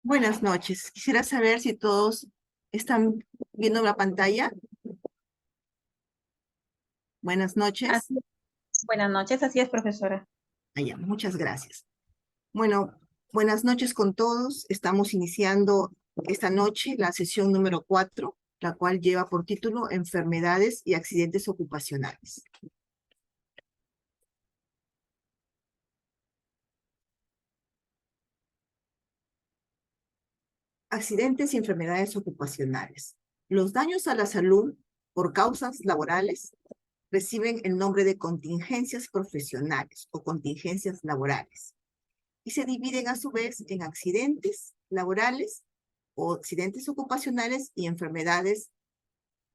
Buenas noches. Quisiera saber si todos están viendo la pantalla. Buenas noches. Así, buenas noches, así es, profesora. Muchas gracias. Bueno, buenas noches con todos. Estamos iniciando esta noche la sesión número 4, la cual lleva por título Enfermedades y accidentes ocupacionales. Accidentes y enfermedades ocupacionales. Los daños a la salud por causas laborales reciben el nombre de contingencias profesionales o contingencias laborales y se dividen a su vez en accidentes laborales o accidentes ocupacionales y enfermedades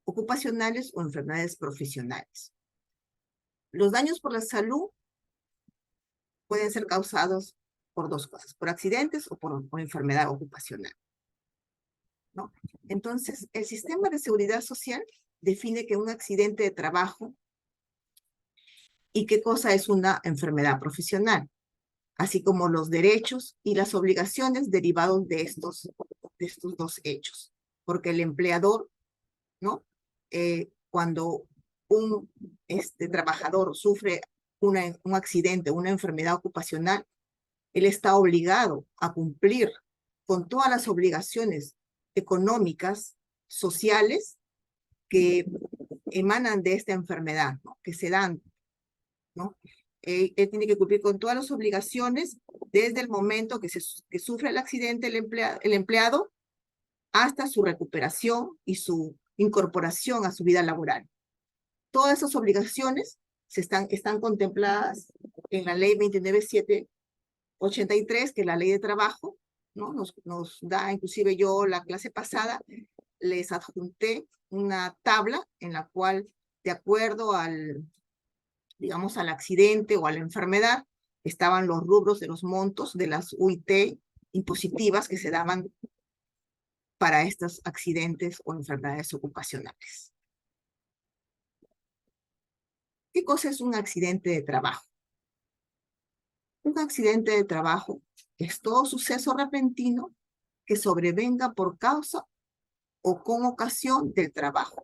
ocupacionales o enfermedades profesionales. Los daños por la salud pueden ser causados por dos cosas, por accidentes o por enfermedad ocupacional, ¿no? Entonces, el sistema de seguridad social define que un accidente de trabajo y qué cosa es una enfermedad profesional, así como los derechos y las obligaciones derivados de estos dos hechos. Porque el empleador, ¿no? Cuando un trabajador sufre un accidente, una enfermedad ocupacional, él está obligado a cumplir con todas las obligaciones económicas, sociales, que emanan de esta enfermedad, ¿no? Que se dan, ¿no? Él tiene que cumplir con todas las obligaciones desde el momento que sufre el accidente el empleado hasta su recuperación y su incorporación a su vida laboral. Todas esas obligaciones están contempladas en la ley 29783, que es la ley de trabajo, ¿no? Nos da, inclusive yo la clase pasada, les adjunté una tabla en la cual, de acuerdo digamos, al accidente o a la enfermedad, estaban los rubros de los montos de las UIT impositivas que se daban para estos accidentes o enfermedades ocupacionales. ¿Qué cosa es un accidente de trabajo? Un accidente de trabajo es todo suceso repentino que sobrevenga por causa o con ocasión del trabajo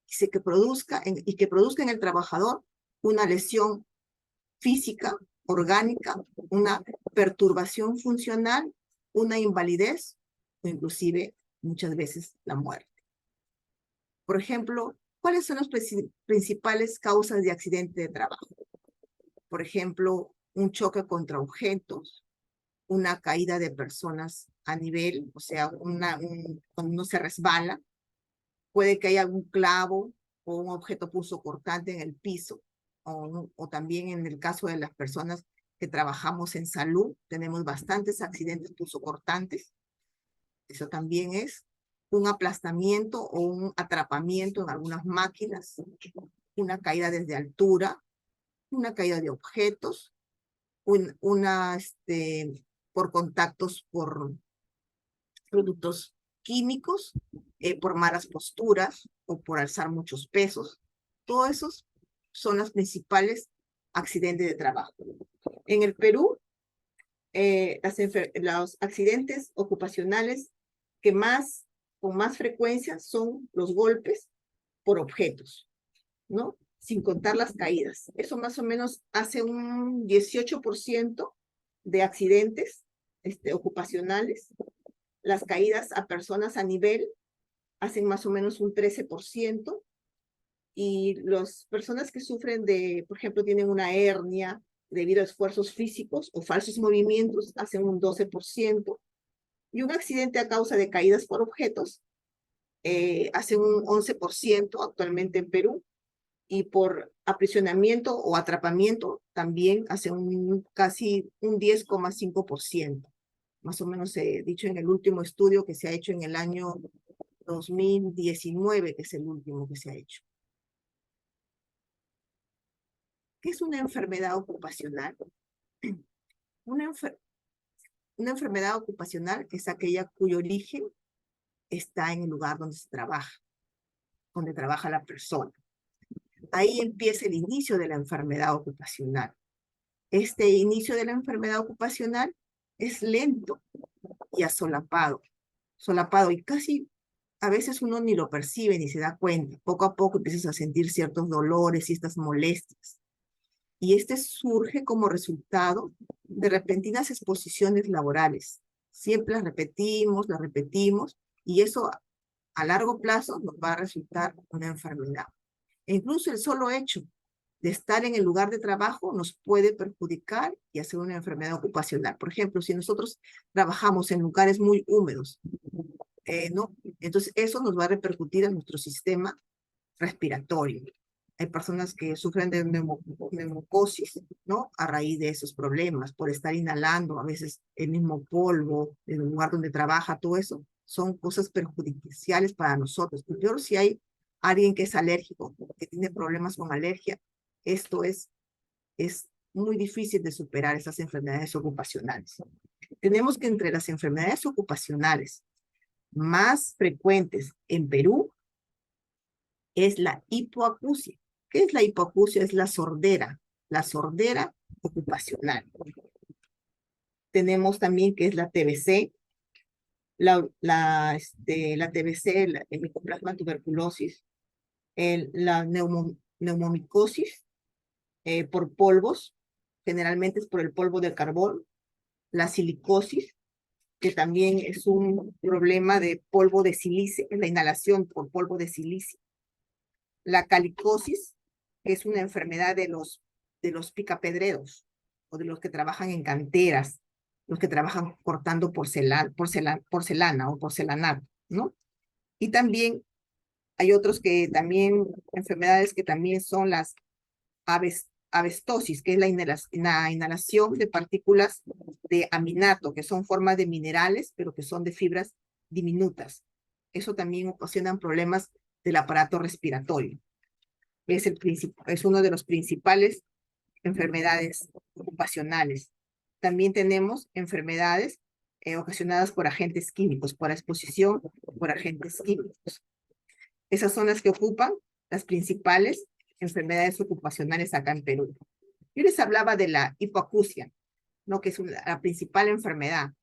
y que produzca en el trabajador una lesión física, orgánica, una perturbación funcional, una invalidez o inclusive muchas veces la muerte. Por ejemplo, ¿cuáles son las principales causas de accidente de trabajo? Por ejemplo, un choque contra objetos, una caída de personas a nivel, o sea, cuando uno se resbala, puede que haya un clavo o un objeto punzocortante en el piso, o también en el caso de las personas que trabajamos en salud, tenemos bastantes accidentes punzocortantes. Eso también es un aplastamiento o un atrapamiento en algunas máquinas, una caída desde altura, una caída de objetos, por contactos por productos químicos, por malas posturas o por alzar muchos pesos. Todos esos son los principales accidentes de trabajo. En el Perú, los accidentes ocupacionales con más frecuencia son los golpes por objetos, ¿no? Sin contar las caídas. Eso más o menos hace un 18% de accidentes ocupacionales. Las caídas a personas a nivel hacen más o menos un 13%. Y las personas que sufren por ejemplo, tienen una hernia debido a esfuerzos físicos o falsos movimientos, hacen un 12%. Y un accidente a causa de caídas por objetos hace un 11% actualmente en Perú. Y por aprisionamiento o atrapamiento también hace casi un 10,5%. Más o menos dicho en el último estudio que se ha hecho en el año 2019, que es el último que se ha hecho. ¿Qué es una enfermedad ocupacional? Una, una enfermedad ocupacional es aquella cuyo origen está en el lugar donde trabaja la persona. Ahí empieza el inicio de la enfermedad ocupacional. Este inicio de la enfermedad ocupacional es lento y solapado y casi a veces uno ni lo percibe ni se da cuenta. Poco a poco empiezas a sentir ciertos dolores y estas molestias. Y este surge como resultado de repentinas exposiciones laborales. Siempre las repetimos, y eso a largo plazo nos va a resultar una enfermedad. E incluso el solo hecho de estar en el lugar de trabajo nos puede perjudicar y hacer una enfermedad ocupacional. Por ejemplo, si nosotros trabajamos en lugares muy húmedos, ¿no? Entonces eso nos va a repercutir en nuestro sistema respiratorio. Hay personas que sufren de neumocosis, ¿no? A raíz de esos problemas, por estar inhalando a veces el mismo polvo del lugar donde trabaja, todo eso son cosas perjudiciales para nosotros. Peor si hay alguien que es alérgico, que tiene problemas con alergia, esto es muy difícil de superar esas enfermedades ocupacionales. Tenemos que entre las enfermedades ocupacionales más frecuentes en Perú es la hipoacusia. ¿Qué es la hipoacusia? Es la sordera ocupacional. Tenemos también que es la TBC, la TBC, el Mycoplasma tuberculosis, la neumomicosis por polvos, generalmente es por el polvo del carbón, la silicosis, que también es un problema de polvo de silicio, la inhalación por polvo de silicio. La calicosis es una enfermedad de los picapedreros o de los que trabajan en canteras, los que trabajan cortando porcelana o porcelanato, ¿no? Y también hay otros que también, enfermedades que también son las avestosis, que es la inhalación de partículas de aminato, que son formas de minerales, pero que son de fibras diminutas. Eso también ocasiona problemas del aparato respiratorio. Es uno de los principales enfermedades ocupacionales. También tenemos enfermedades ocasionadas por agentes químicos, por exposición por agentes químicos. Esas son las que ocupan las principales enfermedades ocupacionales acá en Perú. Yo les hablaba de la hipoacusia, ¿no? Que es la principal enfermedad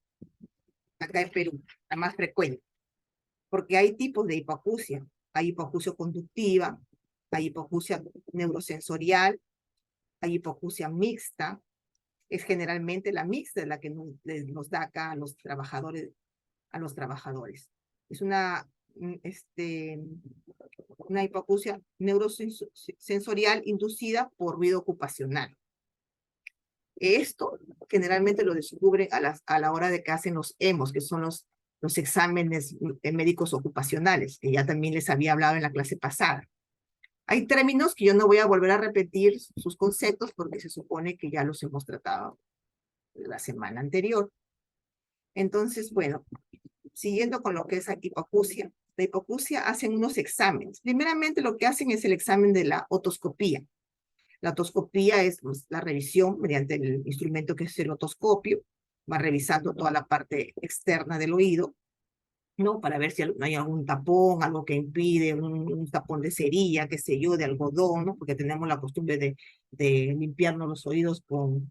acá en Perú, la más frecuente, porque hay tipos de hipoacusia. Hay hipoacusia conductiva, hay hipoacusia neurosensorial, hay hipoacusia mixta. Es generalmente la mixta la que nos da acá a los trabajadores. Es una hipoacusia neurosensorial inducida por ruido ocupacional. Esto generalmente lo descubren a la hora de que hacen los EMOS, que son los exámenes médicos ocupacionales, que ya también les había hablado en la clase pasada. Hay términos que yo no voy a volver a repetir sus conceptos porque se supone que ya los hemos tratado la semana anterior. Entonces, bueno, siguiendo con lo que es la hipoacusia hacen unos exámenes. Primeramente lo que hacen es el examen de la otoscopía. La otoscopía es pues, la revisión mediante el instrumento que es el otoscopio. Va revisando toda la parte externa del oído, ¿no? Para ver si hay algún tapón, algo que impide, un tapón de cerilla, qué sé yo, de algodón, ¿no? Porque tenemos la costumbre de limpiarnos los oídos con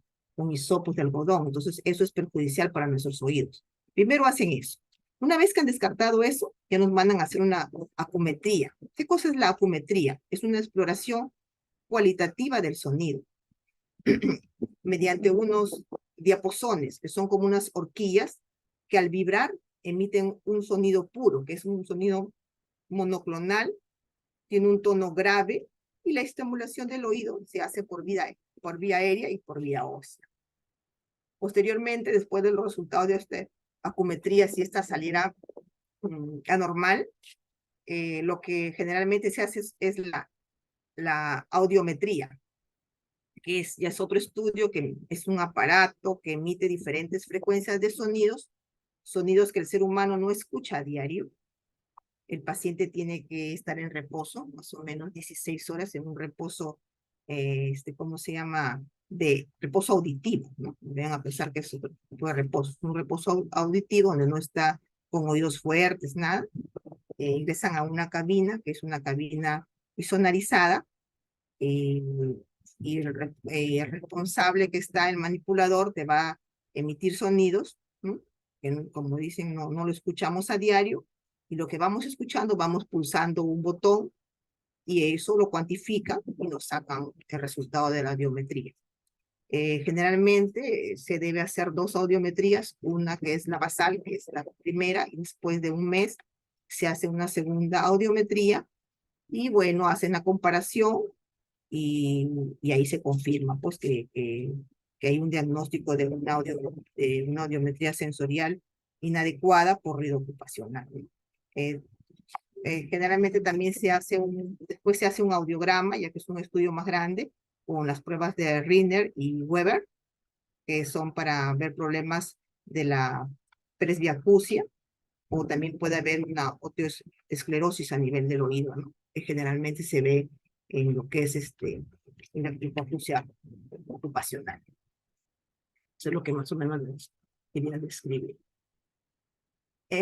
hisopos de algodón. Entonces, eso es perjudicial para nuestros oídos. Primero hacen eso. Una vez que han descartado eso, ya nos mandan a hacer una acumetría. ¿Qué cosa es la acumetría? Es una exploración cualitativa del sonido mediante unos diapasones, que son como unas horquillas que al vibrar emiten un sonido puro, que es un sonido monoclonal, tiene un tono grave, y la estimulación del oído se hace por vía aérea y por vía ósea. Posteriormente, después de los resultados de esta acumetría, si esta saliera anormal, lo que generalmente se hace es la audiometría, que ya es otro estudio, que es un aparato que emite diferentes frecuencias de sonidos que el ser humano no escucha a diario. El paciente tiene que estar en reposo, más o menos 16 horas en un reposo, ¿cómo se llama? De reposo auditivo, ¿no? Vean a pensar que es un reposo auditivo donde no está con oídos fuertes, nada. Ingresan a una cabina, que es una cabina sonorizada, y el responsable que está, el manipulador, te va a emitir sonidos ¿m? Que, como dicen, no lo escuchamos a diario, y lo que vamos escuchando, vamos pulsando un botón, y eso lo cuantifica y nos sacan el resultado de la audiometría. Generalmente se debe hacer 2 audiometrías, una que es la basal, que es la primera, y después de un mes se hace una segunda audiometría, y bueno, hacen la comparación, y ahí se confirma pues que hay un diagnóstico de una audiometría sensorial inadecuada por ruido ocupacional. Eh, Generalmente también después se hace un audiograma, ya que es un estudio más grande, con las pruebas de Rinner y Weber, que son para ver problemas de la presbiacusia, o también puede haber una osteoesclerosis a nivel del oído, ¿no? Que generalmente se ve en lo que es en la hipoacusia ocupacional. Eso es lo que más o menos les quería describir.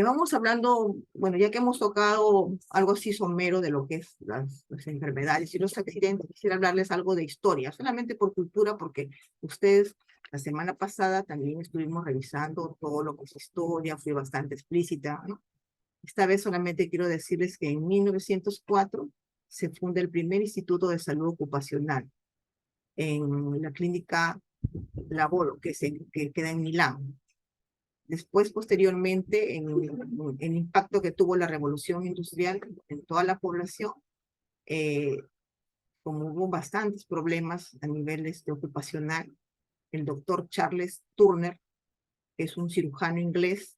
Vamos hablando, bueno, ya que hemos tocado algo así somero de lo que es las enfermedades y los accidentes, quisiera hablarles algo de historia, solamente por cultura, porque ustedes la semana pasada también estuvimos revisando todo lo que es historia, fui bastante explícita, ¿no? Esta vez solamente quiero decirles que en 1904 se funda el primer Instituto de Salud Ocupacional en la clínica Lavoro, que queda en Milán. Después, posteriormente, en el impacto que tuvo la revolución industrial en toda la población, eh, como hubo bastantes problemas a nivel ocupacional, el doctor Charles Turner, que es un cirujano inglés,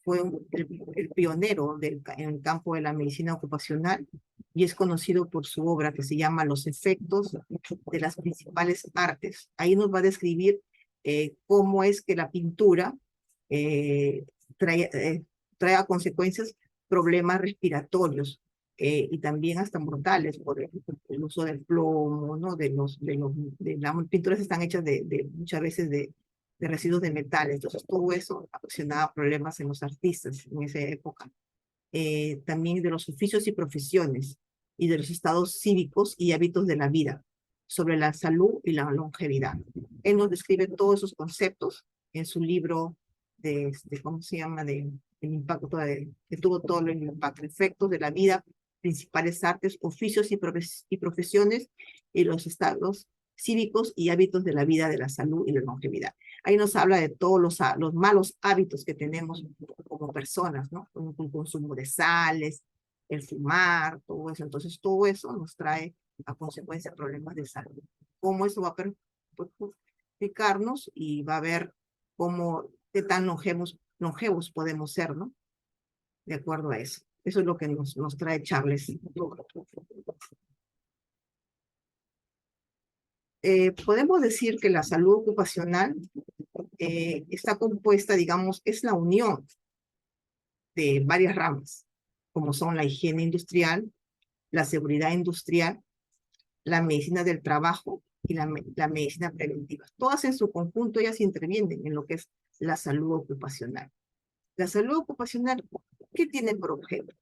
fue el pionero en el campo de la medicina ocupacional, y es conocido por su obra que se llama Los efectos de las principales artes. Ahí nos va a describir cómo es que la pintura eh, trae a consecuencias problemas respiratorios, y también hasta mortales por el uso del plomo, ¿no? Las pinturas están hechas muchas veces de residuos de metales. Entonces, todo eso ocasionaba problemas en los artistas en esa época. También de los oficios y profesiones, y de los estados cívicos y hábitos de la vida, sobre la salud y la longevidad. Él nos describe todos esos conceptos en su libro ¿cómo se llama? El impacto, que tuvo todo el impacto, efectos de la vida, principales artes, oficios y profesiones, y los estados cívicos y hábitos de la vida, de la salud y la longevidad. Ahí nos habla de todos los malos hábitos que tenemos como personas, ¿no? El consumo de sales, el fumar, todo eso. Entonces, todo eso nos trae a consecuencia problemas de salud. Cómo eso va a perjudicarnos, y va a ver qué tan longevos podemos ser, ¿no? De acuerdo a eso. Eso es lo que nos trae Charles. Podemos decir que la salud ocupacional está compuesta, digamos, es la unión de varias ramas, como son la higiene industrial, la seguridad industrial, la medicina del trabajo y la medicina preventiva. Todas en su conjunto ellas intervienen en lo que es la salud ocupacional. La salud ocupacional, ¿qué tiene por objeto?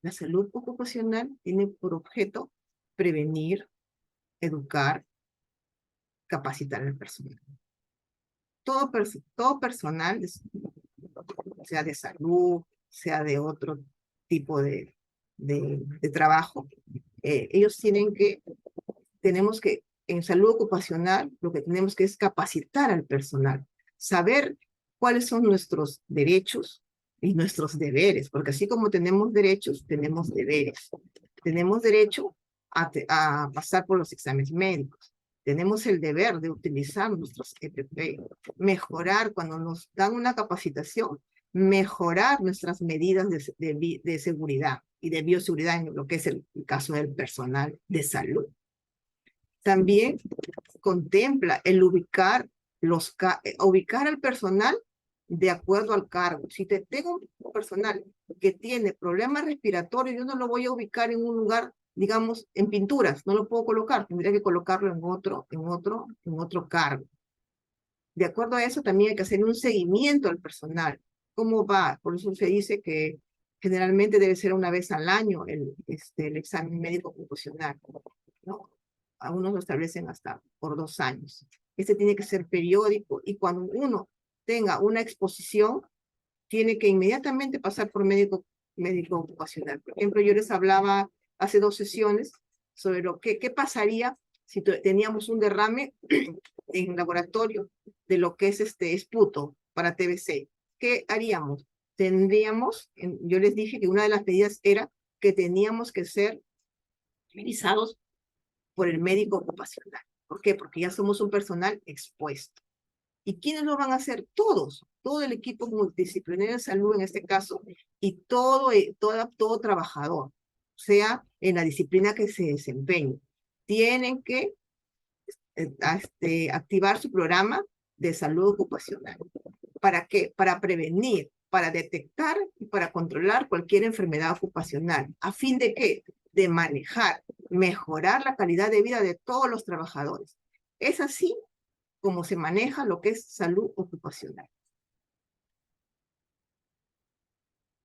La salud ocupacional tiene por objeto prevenir, educar, capacitar al personal. Todo personal, sea de salud, sea de otro tipo de trabajo, tenemos que, en salud ocupacional, lo que tenemos que es capacitar al personal, saber cuáles son nuestros derechos y nuestros deberes, porque así como tenemos derechos, tenemos deberes. Tenemos derecho a pasar por los exámenes médicos. Tenemos el deber de utilizar nuestros EPP, mejorar cuando nos dan una capacitación, mejorar nuestras medidas de seguridad y de bioseguridad en lo que es el caso del personal de salud. También contempla el ubicar al personal de acuerdo al cargo. Si tengo un personal que tiene problemas respiratorios, yo no lo voy a ubicar en un lugar, digamos, en pinturas, no lo puedo colocar, tendría que colocarlo en otro cargo. De acuerdo a eso, también hay que hacer un seguimiento al personal. ¿Cómo va? Por eso se dice que generalmente debe ser una vez al año el examen médico ocupacional, ¿no? Algunos lo establecen hasta por 2 años. Este tiene que ser periódico, y cuando uno tenga una exposición, tiene que inmediatamente pasar por médico ocupacional. Por ejemplo, yo les hablaba hace 2 sesiones sobre qué pasaría si teníamos un derrame en laboratorio de lo que es esputo para TBC. ¿Qué haríamos? Yo les dije que una de las medidas era que teníamos que ser revisados por el médico ocupacional. ¿Por qué? Porque ya somos un personal expuesto. ¿Y quiénes lo van a hacer? Todos, todo el equipo multidisciplinario de salud en este caso, y todo trabajador, sea en la disciplina que se desempeñe, tienen que activar su programa de salud ocupacional. ¿Para qué? Para prevenir, para detectar y para controlar cualquier enfermedad ocupacional. ¿A fin de qué? De manejar, mejorar la calidad de vida de todos los trabajadores. Es así como se maneja lo que es salud ocupacional.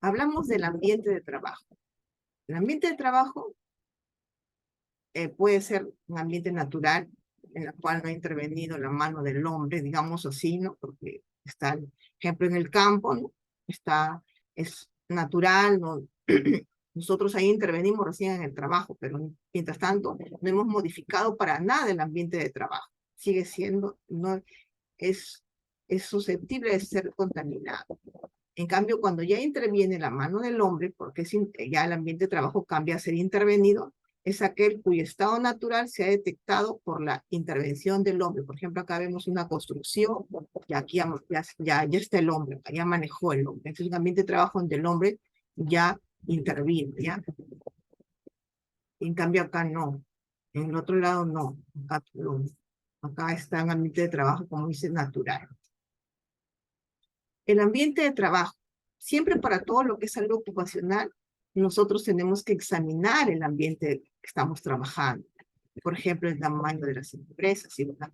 Hablamos del ambiente de trabajo. El ambiente de trabajo puede ser un ambiente natural, en el cual no ha intervenido la mano del hombre, digamos así, ¿no? Porque está, por ejemplo, en el campo, ¿no? Es natural, ¿no? Nosotros ahí intervenimos recién en el trabajo, pero mientras tanto no hemos modificado para nada el ambiente de trabajo. Sigue siendo, no es susceptible de ser contaminado. En cambio, cuando ya interviene la mano del hombre, porque ya el ambiente de trabajo cambia a ser intervenido, es aquel cuyo estado natural se ha detectado por la intervención del hombre. Por ejemplo, acá vemos una construcción, y aquí ya está el hombre, ya manejó el hombre. Este es un ambiente de trabajo donde el hombre ya intervino, ¿ya? En cambio, acá no. En el otro lado no. Acá está un ambiente de trabajo, como dice, natural. El ambiente de trabajo, siempre para todo lo que es salud ocupacional, nosotros tenemos que examinar el ambiente que estamos trabajando. Por ejemplo, el tamaño de las empresas, si es una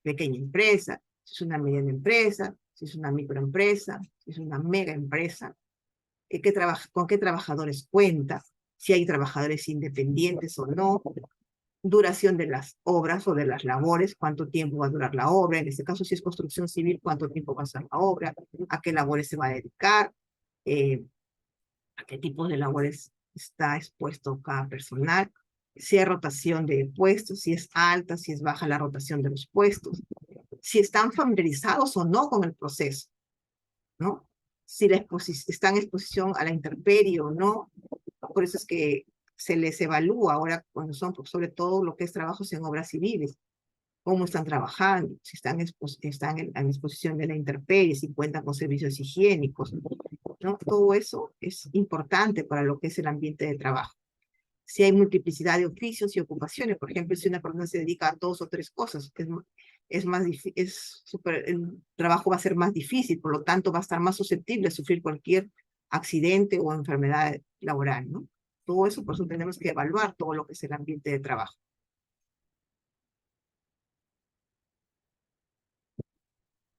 pequeña empresa, si es una mediana empresa, si es una microempresa, si es una mega empresa, con qué trabajadores cuenta, si hay trabajadores independientes o no, duración de las obras o de las labores, cuánto tiempo va a durar la obra, en este caso si es construcción civil, cuánto tiempo va a ser la obra, a qué labores se va a dedicar, a qué tipo de labores está expuesto cada personal, si hay rotación de puestos, si es alta, si es baja la rotación de los puestos, si están familiarizados o no con el proceso, ¿no? Si están en exposición a la intemperie o no. Por eso es que se les evalúa ahora cuando son, sobre todo lo que es trabajos en obras civiles, cómo están trabajando, si están en exposición de la intemperie, si cuentan con servicios higiénicos, ¿no? Todo eso es importante para lo que es el ambiente de trabajo. Si hay multiplicidad de oficios y ocupaciones, por ejemplo, si una persona se dedica a 2 o 3 cosas, el trabajo va a ser más difícil, por lo tanto va a estar más susceptible a sufrir cualquier accidente o enfermedad laboral, ¿no? Todo eso, por eso tenemos que evaluar todo lo que es el ambiente de trabajo.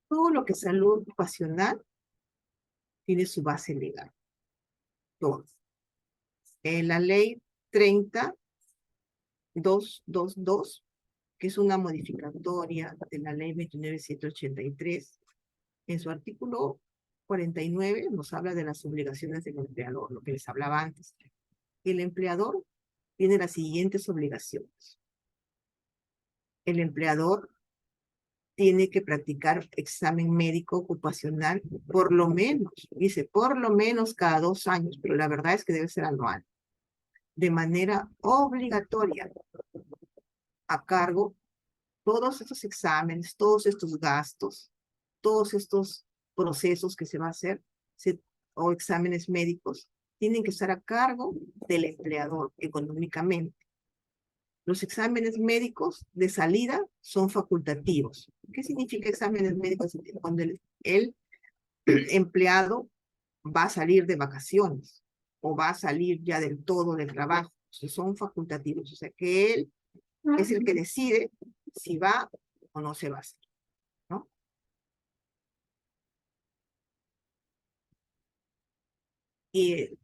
Todo lo que es salud ocupacional tiene su base legal. Todo. En la ley 30222, que es una modificatoria de la ley 29783, en su artículo 49 nos habla de las obligaciones del empleador, lo que les hablaba antes. El empleador tiene las siguientes obligaciones. El empleador tiene que practicar examen médico ocupacional por lo menos, dice, por lo menos cada 2 años, pero la verdad es que debe ser anual, de manera obligatoria, a cargo todos estos exámenes, todos estos gastos, todos estos procesos que se va a hacer, o exámenes médicos, tienen que estar a cargo del empleador económicamente. Los exámenes médicos de salida son facultativos. ¿Qué significa exámenes médicos? Cuando el empleado va a salir de vacaciones o va a salir ya del todo del trabajo. O sea, son facultativos. O sea, que él es el que decide si va o no se va a hacer, ¿no? Y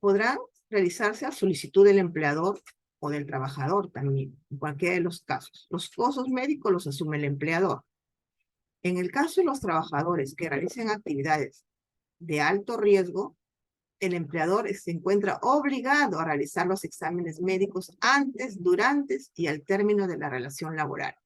podrán realizarse a solicitud del empleador o del trabajador también, en cualquiera de los casos. Los costos médicos los asume el empleador. En el caso de los trabajadores que realicen actividades de alto riesgo, el empleador se encuentra obligado a realizar los exámenes médicos antes, durante y al término de la relación laboral.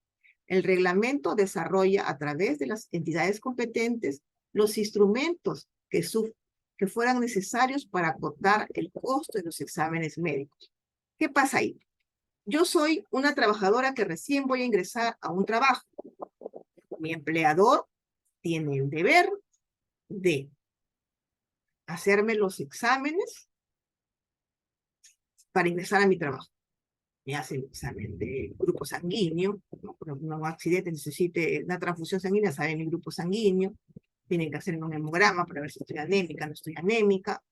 El reglamento desarrolla a través de las entidades competentes los instrumentos que fueran necesarios para acotar el costo de los exámenes médicos. ¿Qué pasa ahí? Yo soy una trabajadora que recién voy a ingresar a un trabajo. Mi empleador tiene el deber de hacerme los exámenes para ingresar a mi trabajo. Me hace el examen de grupo sanguíneo, ¿no? Por un accidente necesite una transfusión sanguínea, sabe mi grupo sanguíneo, tienen que hacer un hemograma para ver si estoy anémica, no estoy anémica.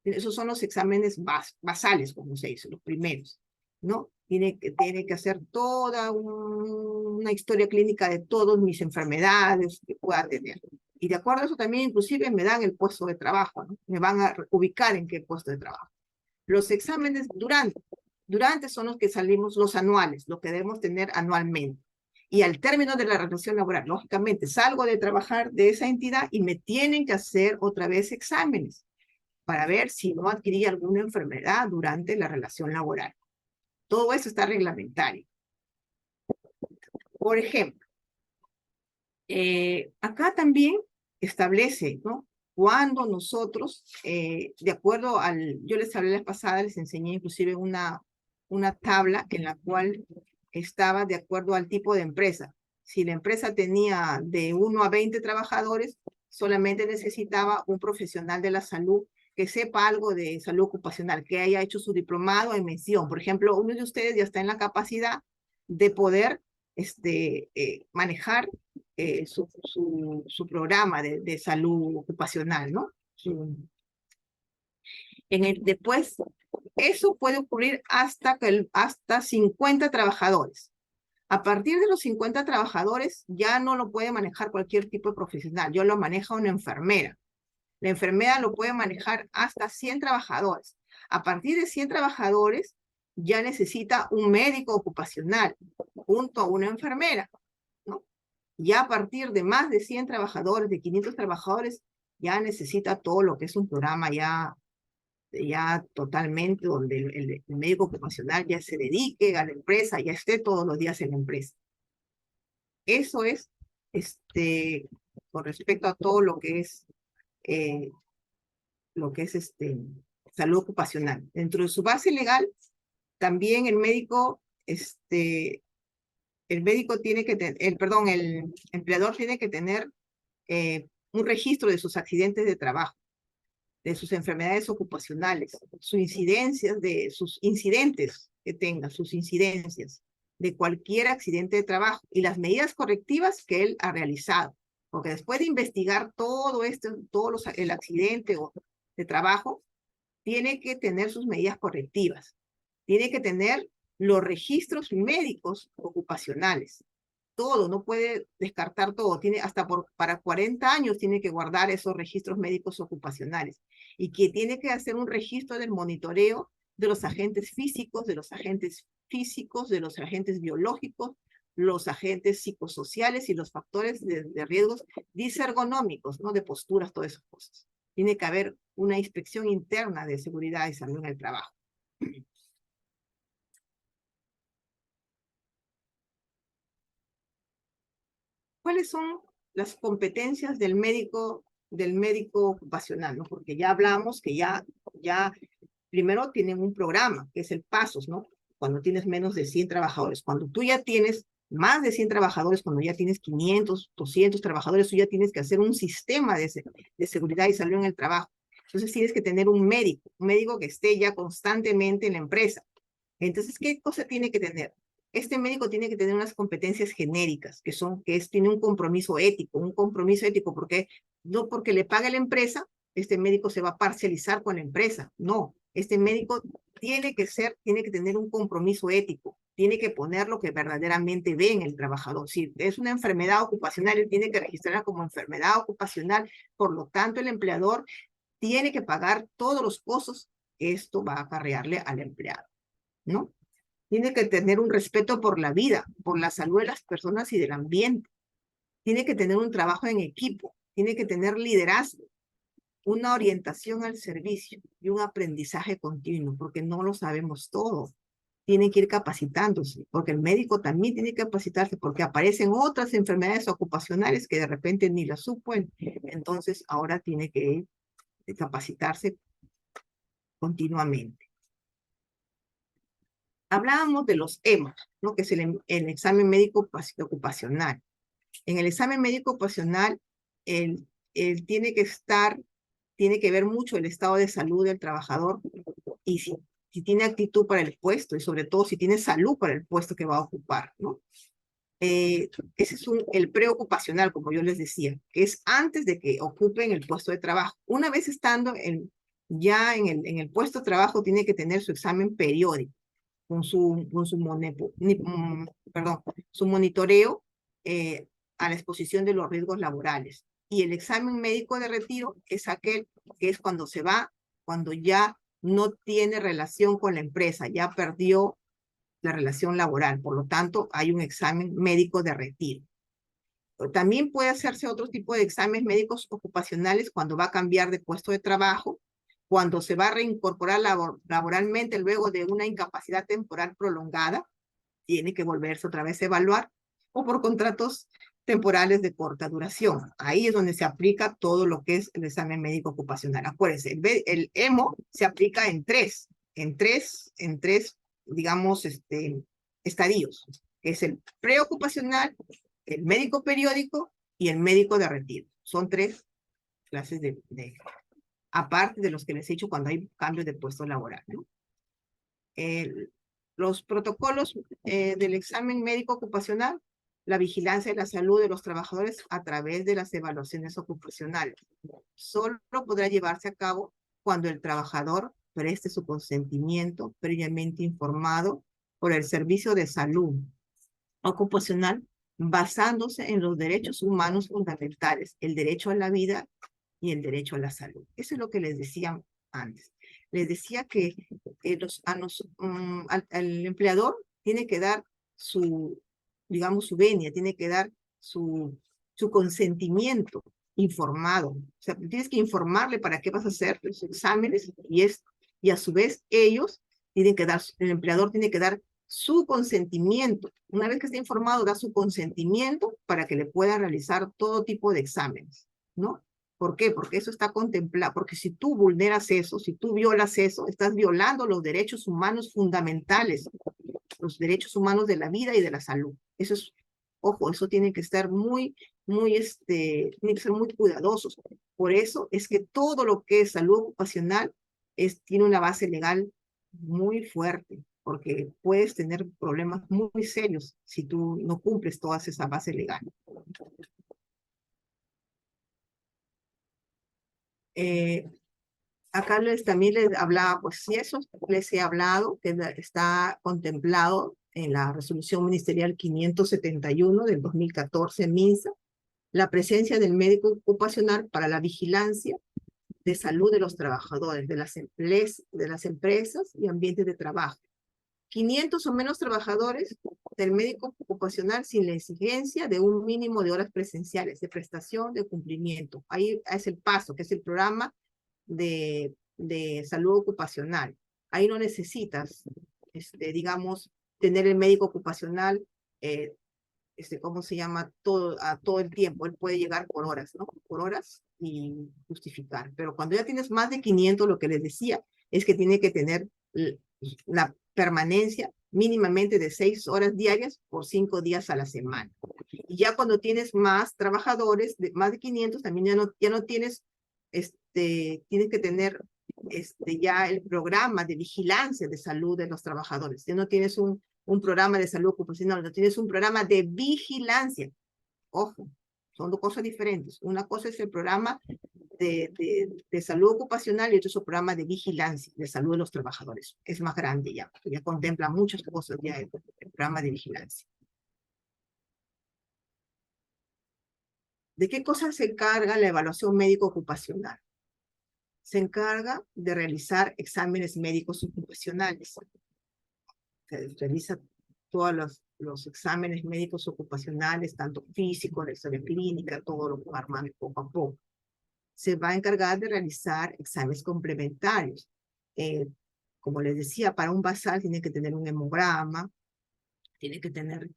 Esos son los exámenes basales, como se dice, los primeros, ¿no? Tiene que hacer toda una historia clínica de todas mis enfermedades que pueda tener. Y de acuerdo a eso también, inclusive, me dan el puesto de trabajo, ¿no? Me van a ubicar en qué puesto de trabajo. Los exámenes durante son los que salimos, los anuales, lo que debemos tener anualmente. Y al término de la relación laboral, lógicamente, salgo de trabajar de esa entidad y me tienen que hacer otra vez exámenes para ver si no adquirí alguna enfermedad durante la relación laboral. Todo eso está reglamentario. Por ejemplo, acá también establece, ¿no? Cuando nosotros, de acuerdo yo les hablé la vez pasada, les enseñé inclusive una tabla en la cual estaba de acuerdo al tipo de empresa. Si la empresa tenía de 1 a 20 trabajadores, solamente necesitaba un profesional de la salud que sepa algo de salud ocupacional, que haya hecho su diplomado en mención. Por ejemplo, uno de ustedes ya está en la capacidad de poder manejar su programa de salud ocupacional, ¿no? Después, eso puede ocurrir hasta 50 trabajadores. A partir de los 50 trabajadores, ya no lo puede manejar cualquier tipo de profesional. Yo lo maneja una enfermera. La enfermera lo puede manejar hasta 100 trabajadores. A partir de 100 trabajadores, ya necesita un médico ocupacional junto a una enfermera, ¿no? Ya a partir de más de 100 trabajadores, de 500 trabajadores, ya necesita todo lo que es un programa ya totalmente, donde el médico ocupacional ya se dedique a la empresa, ya esté todos los días en la empresa. Eso es con respecto a todo lo que es salud ocupacional. Dentro de su base legal, también el médico tiene que tener, el empleador tiene que tener un registro de sus accidentes de trabajo, de sus enfermedades ocupacionales, sus incidentes que tenga, sus incidencias de cualquier accidente de trabajo y las medidas correctivas que él ha realizado. Porque después de investigar todo el accidente de trabajo, tiene que tener sus medidas correctivas. Tiene que tener los registros médicos ocupacionales. Todo, no puede descartar todo. Tiene para 40 años tiene que guardar esos registros médicos ocupacionales. Y que tiene que hacer un registro del monitoreo de los agentes físicos, de los agentes biológicos, los agentes psicosociales y los factores de riesgos disergonómicos, ¿no? De posturas, todas esas cosas. Tiene que haber una inspección interna de seguridad y salud en el trabajo. ¿Cuáles son las competencias del médico ocupacional? ¿No? Porque ya hablamos que ya primero tienen un programa, que es el PASOS, ¿no? Cuando tienes menos de 100 trabajadores. Cuando tú ya tienes más de 100 trabajadores, cuando ya tienes 500, 200 trabajadores, tú ya tienes que hacer un sistema de seguridad y salud en el trabajo. Entonces tienes que tener un médico que esté ya constantemente en la empresa. Entonces, ¿qué cosa tiene que tener? Este médico tiene que tener unas competencias genéricas, tiene un compromiso ético, porque no porque le pague la empresa, este médico se va a parcializar con la empresa. No, este médico tiene que tener un compromiso ético, tiene que poner lo que verdaderamente ve en el trabajador. Si es una enfermedad ocupacional, él tiene que registrarla como enfermedad ocupacional, por lo tanto, el empleador tiene que pagar todos los costos que esto va a acarrearle al empleado, ¿no? Tiene que tener un respeto por la vida, por la salud de las personas y del ambiente. tiene que tener un trabajo en equipo, tiene que tener liderazgo, una orientación al servicio y un aprendizaje continuo, porque no lo sabemos todo. Tienen que ir capacitándose, porque el médico también tiene que capacitarse, porque aparecen otras enfermedades ocupacionales que de repente ni las supo, entonces ahora tiene que capacitarse continuamente. Hablábamos de los EMO, ¿no? Que es el examen médico ocupacional. En el examen médico ocupacional, él tiene que ver mucho el estado de salud del trabajador y si tiene actitud para el puesto y sobre todo si tiene salud para el puesto que va a ocupar, ¿no? Ese es el preocupacional, como yo les decía, que es antes de que ocupen el puesto de trabajo. Una vez estando ya en el puesto de trabajo, tiene que tener su examen periódico con su monitoreo a la exposición de los riesgos laborales. Y el examen médico de retiro es aquel que es cuando se va, cuando ya no tiene relación con la empresa, ya perdió la relación laboral. Por lo tanto, hay un examen médico de retiro. También puede hacerse otro tipo de exámenes médicos ocupacionales cuando va a cambiar de puesto de trabajo, cuando se va a reincorporar laboralmente luego de una incapacidad temporal prolongada, tiene que volverse otra vez a evaluar, o por contratos temporales de corta duración. Ahí es donde se aplica todo lo que es el examen médico ocupacional. Acuérdense, el EMO se aplica en tres, digamos, estadios, que es el preocupacional, el médico periódico y el médico de retiro. Son tres clases aparte de los que les he dicho cuando hay cambios de puesto laboral, ¿no? Los protocolos del examen médico ocupacional, la vigilancia de la salud de los trabajadores a través de las evaluaciones ocupacionales. Solo podrá llevarse a cabo cuando el trabajador preste su consentimiento previamente informado por el Servicio de Salud Ocupacional, basándose en los derechos humanos fundamentales, el derecho a la vida y el derecho a la salud. Eso es lo que les decía antes. Les decía que al empleador tiene que dar digamos, su venia, tiene que dar su consentimiento informado. O sea, tienes que informarle para qué vas a hacer los exámenes y a su vez ellos tienen que dar, el empleador tiene que dar su consentimiento. Una vez que esté informado, da su consentimiento para que le pueda realizar todo tipo de exámenes, ¿no? ¿Por qué? Porque eso está contemplado, porque si tú vulneras eso, si tú violas eso, estás violando los derechos humanos fundamentales, los derechos humanos de la vida y de la salud. Eso es, ojo, eso tiene que estar tiene que ser muy cuidadosos. Por eso es que todo lo que es salud ocupacional tiene una base legal muy fuerte, porque puedes tener problemas muy serios si tú no cumples toda esa base legal. Acá también les hablaba, pues si eso les he hablado, que está contemplado en la resolución ministerial 571 del 2014, MINSA, la presencia del médico ocupacional para la vigilancia de salud de los trabajadores, de las empresas y ambientes de trabajo. 500 o menos trabajadores del médico ocupacional sin la exigencia de un mínimo de horas presenciales, de prestación, de cumplimiento. Ahí es el paso, que es el programa de salud ocupacional. Ahí no necesitas, digamos, tener el médico ocupacional, ¿cómo se llama? Todo el tiempo. Él puede llegar por horas, ¿no? Por horas y justificar. Pero cuando ya tienes más de 500, lo que les decía es que tiene que tener la permanencia mínimamente de 6 horas diarias por 5 días a la semana. Y ya cuando tienes más trabajadores, más de 500, también ya no tienes, tienes que tener ya el programa de vigilancia de salud de los trabajadores. Ya no tienes un programa de salud ocupacional, no tienes un programa de vigilancia. Ojo, son dos cosas diferentes. Una cosa es el programa de salud ocupacional y otro es el programa de vigilancia de salud de los trabajadores. Es más grande ya contempla muchas cosas ya el programa de vigilancia. ¿De qué cosas se encarga la evaluación médico ocupacional? Se encarga de realizar exámenes médicos ocupacionales. Se realiza todos los exámenes médicos ocupacionales, tanto físico, la historia clínica, todo lo que va armando poco a poco. Se va a encargar de realizar exámenes complementarios. Como les decía, para un basal tiene que tener un hemograma, tiene que tener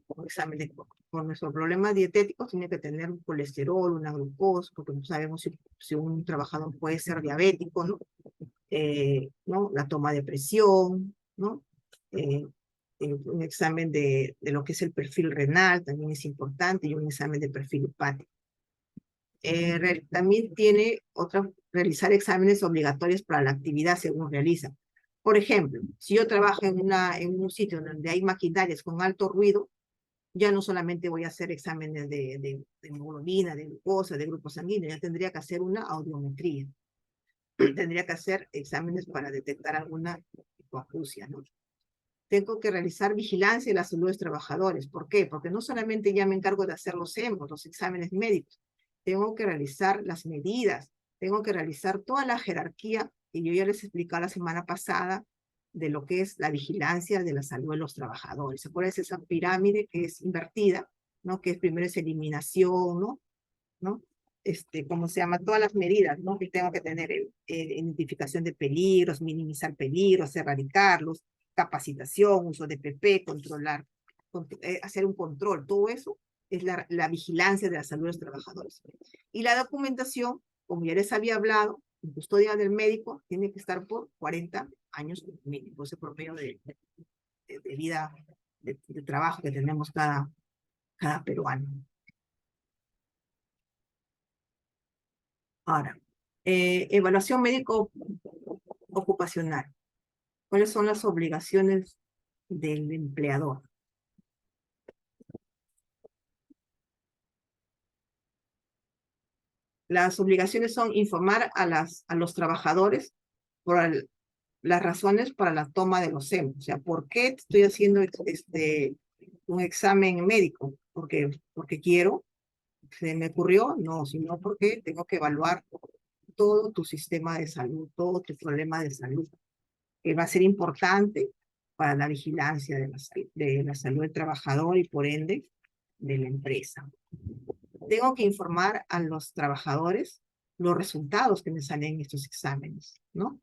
un examen por nuestros problemas dietéticos, tiene que tener un colesterol, una glucosa, porque no sabemos si un trabajador puede ser diabético, ¿no? ¿No? La toma de presión, ¿no? Un examen de lo que es el perfil renal también es importante y un examen de perfil hepático. También tiene realizar exámenes obligatorios para la actividad según realiza. Por ejemplo, si yo trabajo en un sitio donde hay maquinarias con alto ruido, ya no solamente voy a hacer exámenes de hemoglobina, de glucosa, de grupo sanguíneo, ya tendría que hacer una audiometría. Tendría que hacer exámenes para detectar alguna hipoacusia, ¿no? Tengo que realizar vigilancia de la salud de los trabajadores. ¿Por qué? Porque no solamente ya me encargo de hacer los hemos, los exámenes médicos, tengo que realizar las medidas, tengo que realizar toda la jerarquía que yo ya les expliqué la semana pasada de lo que es la vigilancia de la salud de los trabajadores. ¿Se acuerdan de esa pirámide que es invertida, ¿no? Que primero es eliminación, ¿no? ¿Cómo se llama? Todas las medidas, ¿no? Que tengo que tener identificación de peligros, minimizar peligros, erradicarlos, capacitación, uso de PP, controlar, hacer un control, todo eso es la vigilancia de la salud de los trabajadores. Y la documentación, como ya les había hablado, en custodia del médico, tiene que estar por 40 años mínimo, ese promedio de vida, de trabajo que tenemos cada peruano. Ahora, evaluación médico ocupacional. ¿Cuáles son las obligaciones del empleador? Las obligaciones son informar a los trabajadores por las razones para la toma de los SEM. O sea, ¿por qué estoy haciendo un examen médico? Porque quiero, se me ocurrió, no, sino porque tengo que evaluar todo tu sistema de salud, todo tu problema de salud, que va a ser importante para la vigilancia de la salud del trabajador y por ende de la empresa. Tengo que informar a los trabajadores los resultados que me salen en estos exámenes, ¿no?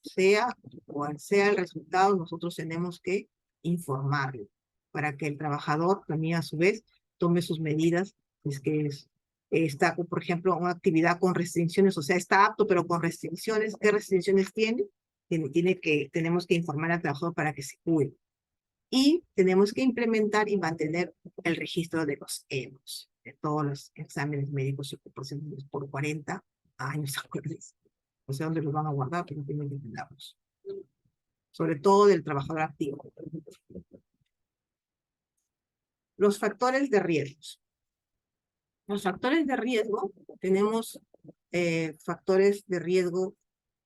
Sea cual sea el resultado, nosotros tenemos que informarlo para que el trabajador también a su vez tome sus medidas, es que está, por ejemplo, una actividad con restricciones, o sea, está apto pero con restricciones. ¿Qué restricciones tiene? Tenemos que informar al trabajador para que se cuide. Y tenemos que implementar y mantener el registro de los EMOS, de todos los exámenes médicos y ocupacionales por 40 años, acuérdense. No sé dónde los van a guardar, pero tienen que tenerlos. Sobre todo del trabajador activo. Los factores de riesgos. Los factores de riesgo, tenemos factores de riesgo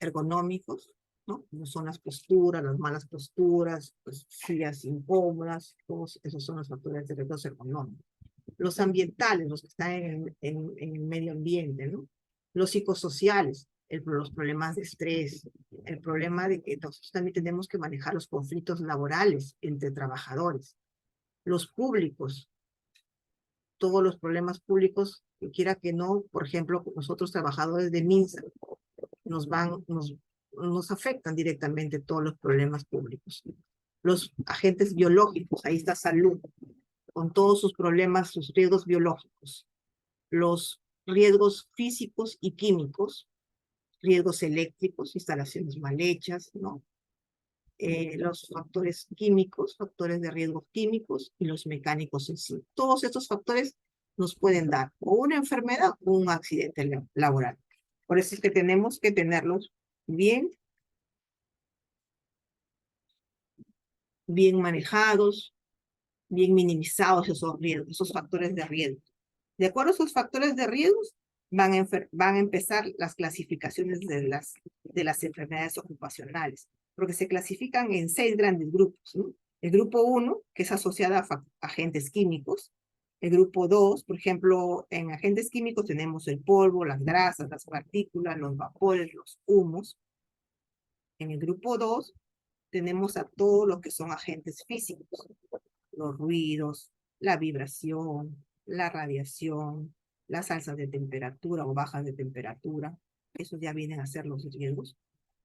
ergonómicos, ¿no? Como son las posturas, las malas posturas, pues, sillas incómodas, todos esos son los factores de riesgo ergonómicos. Los ambientales, los que están en el medio ambiente, ¿no? Los psicosociales, los problemas de estrés, el problema de que nosotros también tenemos que manejar los conflictos laborales entre trabajadores. Los públicos, todos los problemas públicos, que quiera que no, por ejemplo, nosotros trabajadores de MINSA, nos afectan directamente todos los problemas públicos. Los agentes biológicos, ahí está salud, con todos sus problemas, sus riesgos biológicos. Los riesgos físicos y químicos, riesgos eléctricos, instalaciones mal hechas, ¿no? Los factores químicos, factores de riesgos químicos y los mecánicos en sí. Todos estos factores nos pueden dar o una enfermedad o un accidente laboral. Por eso es que tenemos que tenerlos bien manejados, bien minimizados esos riesgos, esos factores de riesgo. De acuerdo a esos factores de riesgos, van a empezar las clasificaciones de las enfermedades ocupacionales, porque se clasifican en 6 grandes grupos, ¿no? El grupo 1, que es asociado a agentes químicos. El grupo 2, por ejemplo, en agentes químicos tenemos el polvo, las grasas, las partículas, los vapores, los humos. En el grupo 2 tenemos a todo lo que son agentes físicos, los ruidos, la vibración, la radiación, las alzas de temperatura o bajas de temperatura. Esos ya vienen a ser los riesgos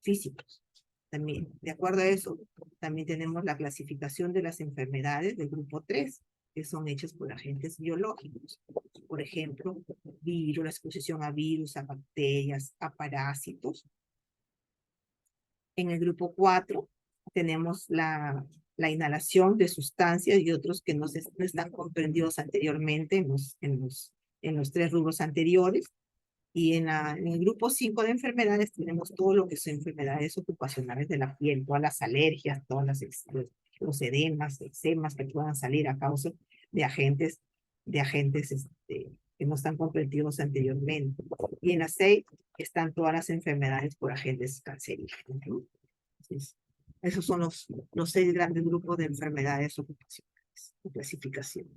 físicos. También, de acuerdo a eso, también tenemos la clasificación de las enfermedades del grupo 3, que son hechas por agentes biológicos. Por ejemplo, virus, la exposición a virus, a bacterias, a parásitos. En el grupo 4 tenemos la inhalación de sustancias y otros que no están comprendidos anteriormente en los 3 rubros anteriores. Y en el grupo 5 de enfermedades tenemos todo lo que son enfermedades ocupacionales de la piel, todas las alergias, los edemas, eczemas que puedan salir a causa de agentes que no están comprendidos anteriormente. Y en la 6 están todas las enfermedades por agentes cancerígenos, ¿no? Entonces, esos son los 6 grandes grupos de enfermedades ocupacionales de clasificación.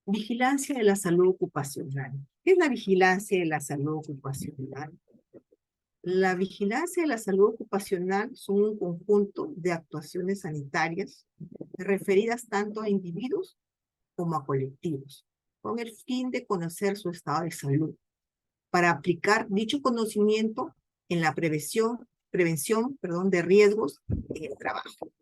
Vigilancia de la salud ocupacional. ¿Qué es la vigilancia de la salud ocupacional? La vigilancia de la salud ocupacional son un conjunto de actuaciones sanitarias referidas tanto a individuos como a colectivos, con el fin de conocer su estado de salud, para aplicar dicho conocimiento en la prevención de riesgos en el trabajo.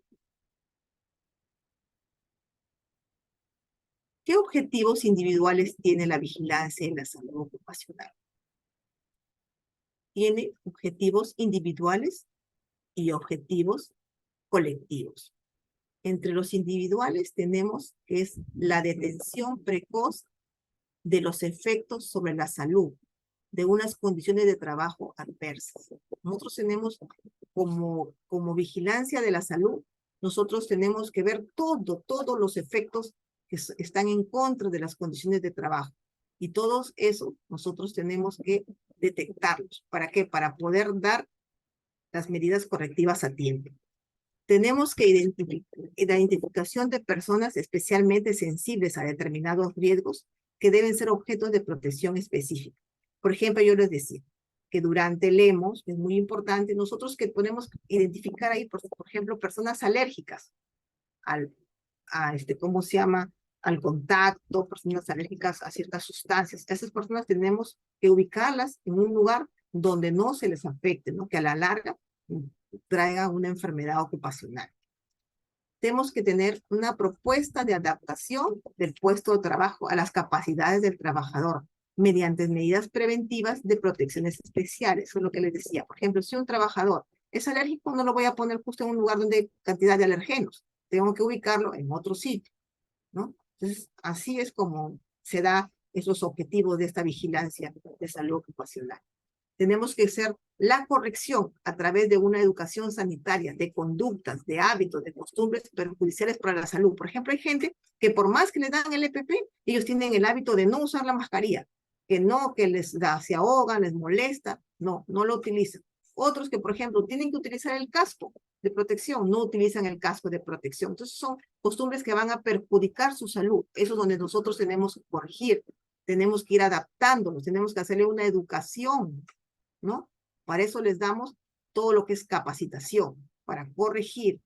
¿Qué objetivos individuales tiene la vigilancia en la salud ocupacional? Tiene objetivos individuales y objetivos colectivos. Entre los individuales tenemos que es la detención precoz de los efectos sobre la salud de unas condiciones de trabajo adversas. Nosotros tenemos como vigilancia de la salud, nosotros tenemos que ver todos los efectos que están en contra de las condiciones de trabajo. Y todos esos nosotros tenemos que detectarlos. ¿Para qué? Para poder dar las medidas correctivas a tiempo. Tenemos que la identificación de personas especialmente sensibles a determinados riesgos que deben ser objetos de protección específica. Por ejemplo, yo les decía que durante el EMOS, es muy importante, nosotros que podemos identificar ahí, por ejemplo, personas alérgicas ¿cómo se llama? Al contacto, personas alérgicas a ciertas sustancias. Esas personas tenemos que ubicarlas en un lugar donde no se les afecte, ¿no? Que a la larga traiga una enfermedad ocupacional. Tenemos que tener una propuesta de adaptación del puesto de trabajo a las capacidades del trabajador mediante medidas preventivas de protecciones especiales. Eso es lo que les decía. Por ejemplo, si un trabajador es alérgico, no lo voy a poner justo en un lugar donde hay cantidad de alergenos. Tengo que ubicarlo en otro sitio, ¿no? Entonces, así es como se da esos objetivos de esta vigilancia de salud ocupacional. Tenemos que hacer la corrección a través de una educación sanitaria, de conductas, de hábitos, de costumbres perjudiciales para la salud. Por ejemplo, hay gente que por más que le dan el EPP, ellos tienen el hábito de no usar la mascarilla, que les da, se ahogan, les molesta, no lo utilizan. Otros que, por ejemplo, tienen que utilizar el casco de protección, no utilizan el casco de protección. Entonces son costumbres que van a perjudicar su salud. Eso es donde nosotros tenemos que corregir, tenemos que ir adaptándonos, tenemos que hacerle una educación, ¿no? Para eso les damos todo lo que es capacitación, para corregir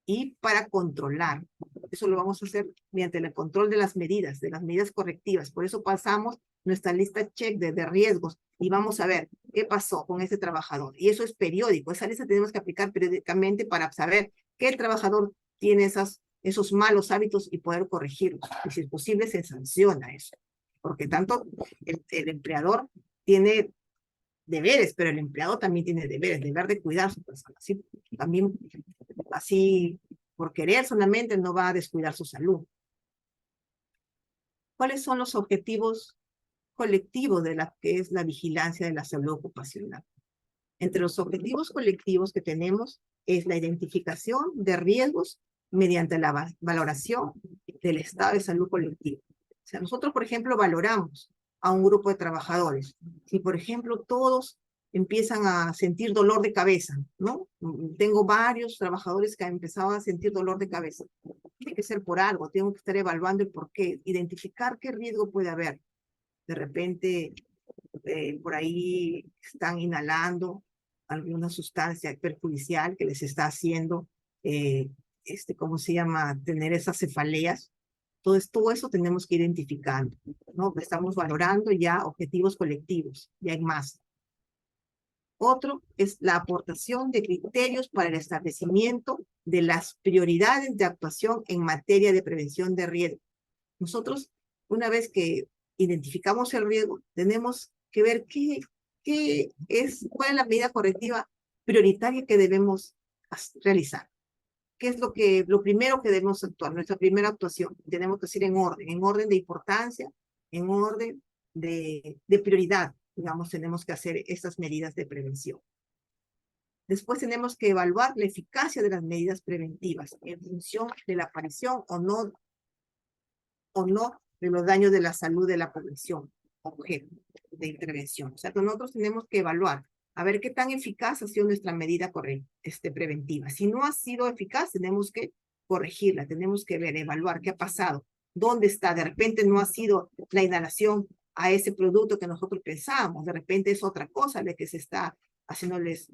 y para controlar. Eso lo vamos a hacer mediante el control de las medidas correctivas. Por eso pasamos nuestra lista check de riesgos y vamos a ver qué pasó con ese trabajador. Y eso es periódico. Esa lista tenemos que aplicar periódicamente para saber que el trabajador tiene esos malos hábitos y poder corregirlos. Y si es posible, se sanciona eso. Porque tanto el empleador tiene deberes, pero el empleado también tiene deberes, deber de cuidar a su persona. Así, por querer solamente no va a descuidar su salud. ¿Cuáles son los objetivos colectivos de la que es la vigilancia de la salud ocupacional? Entre los objetivos colectivos que tenemos es la identificación de riesgos mediante la valoración del estado de salud colectivo. O sea, nosotros, por ejemplo, valoramos a un grupo de trabajadores. Si, por ejemplo, todos empiezan a sentir dolor de cabeza, ¿no? Tengo varios trabajadores que han empezado a sentir dolor de cabeza. Tiene que ser por algo, tengo que estar evaluando el por qué, identificar qué riesgo puede haber. De repente, por ahí están inhalando alguna sustancia perjudicial que les está haciendo, ¿cómo se llama?, tener esas cefaleas. Todo eso tenemos que ir identificando, ¿no? Estamos valorando ya objetivos colectivos, ya hay más. Otro es la aportación de criterios para el establecimiento de las prioridades de actuación en materia de prevención de riesgo. Nosotros, una vez que identificamos el riesgo, tenemos que ver cuál es la medida correctiva prioritaria que debemos realizar. ¿Qué es lo primero que debemos actuar? Nuestra primera actuación. Tenemos que hacer en orden de importancia, en orden de prioridad. Digamos, tenemos que hacer estas medidas de prevención. Después tenemos que evaluar la eficacia de las medidas preventivas en función de la aparición o no de los daños de la salud de la población, objeto de intervención. O sea, que nosotros tenemos que evaluar, a ver qué tan eficaz ha sido nuestra medida preventiva. Si no ha sido eficaz, tenemos que corregirla, tenemos que ver, evaluar qué ha pasado, dónde está. De repente no ha sido la inhalación a ese producto que nosotros pensábamos, de repente es otra cosa la que se está haciéndoles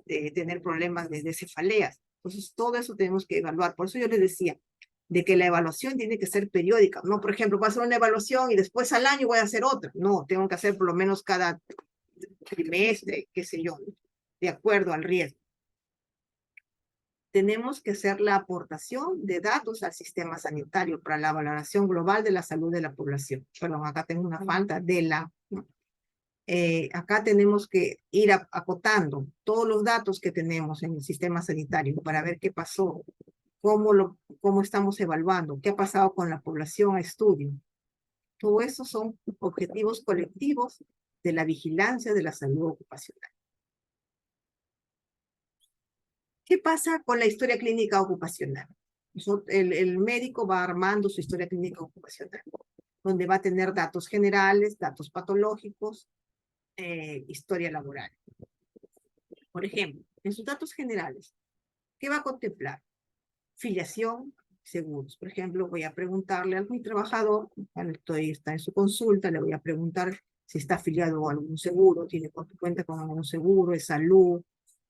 tener problemas de cefaleas. Entonces, todo eso tenemos que evaluar. Por eso yo les decía, de que la evaluación tiene que ser periódica. No, por ejemplo, voy a hacer una evaluación y después al año voy a hacer otra. No, tengo que hacer por lo menos cada trimestre, qué sé yo, de acuerdo al riesgo. Tenemos que hacer la aportación de datos al sistema sanitario para la valoración global de la salud de la población. Perdón, acá tengo una falta de la... acá tenemos que ir acotando todos los datos que tenemos en el sistema sanitario para ver qué pasó, cómo estamos evaluando, qué ha pasado con la población a estudio. Todo eso son objetivos colectivos de la vigilancia de la salud ocupacional. ¿Qué pasa con la historia clínica ocupacional? El médico va armando su historia clínica ocupacional, donde va a tener datos generales, datos patológicos, historia laboral. Por ejemplo, en sus datos generales, ¿qué va a contemplar? Filiación, seguros. Por ejemplo, voy a preguntarle a mi trabajador, cuando está en su consulta, le voy a preguntar si está afiliado a algún seguro, cuenta con algún seguro, es salud,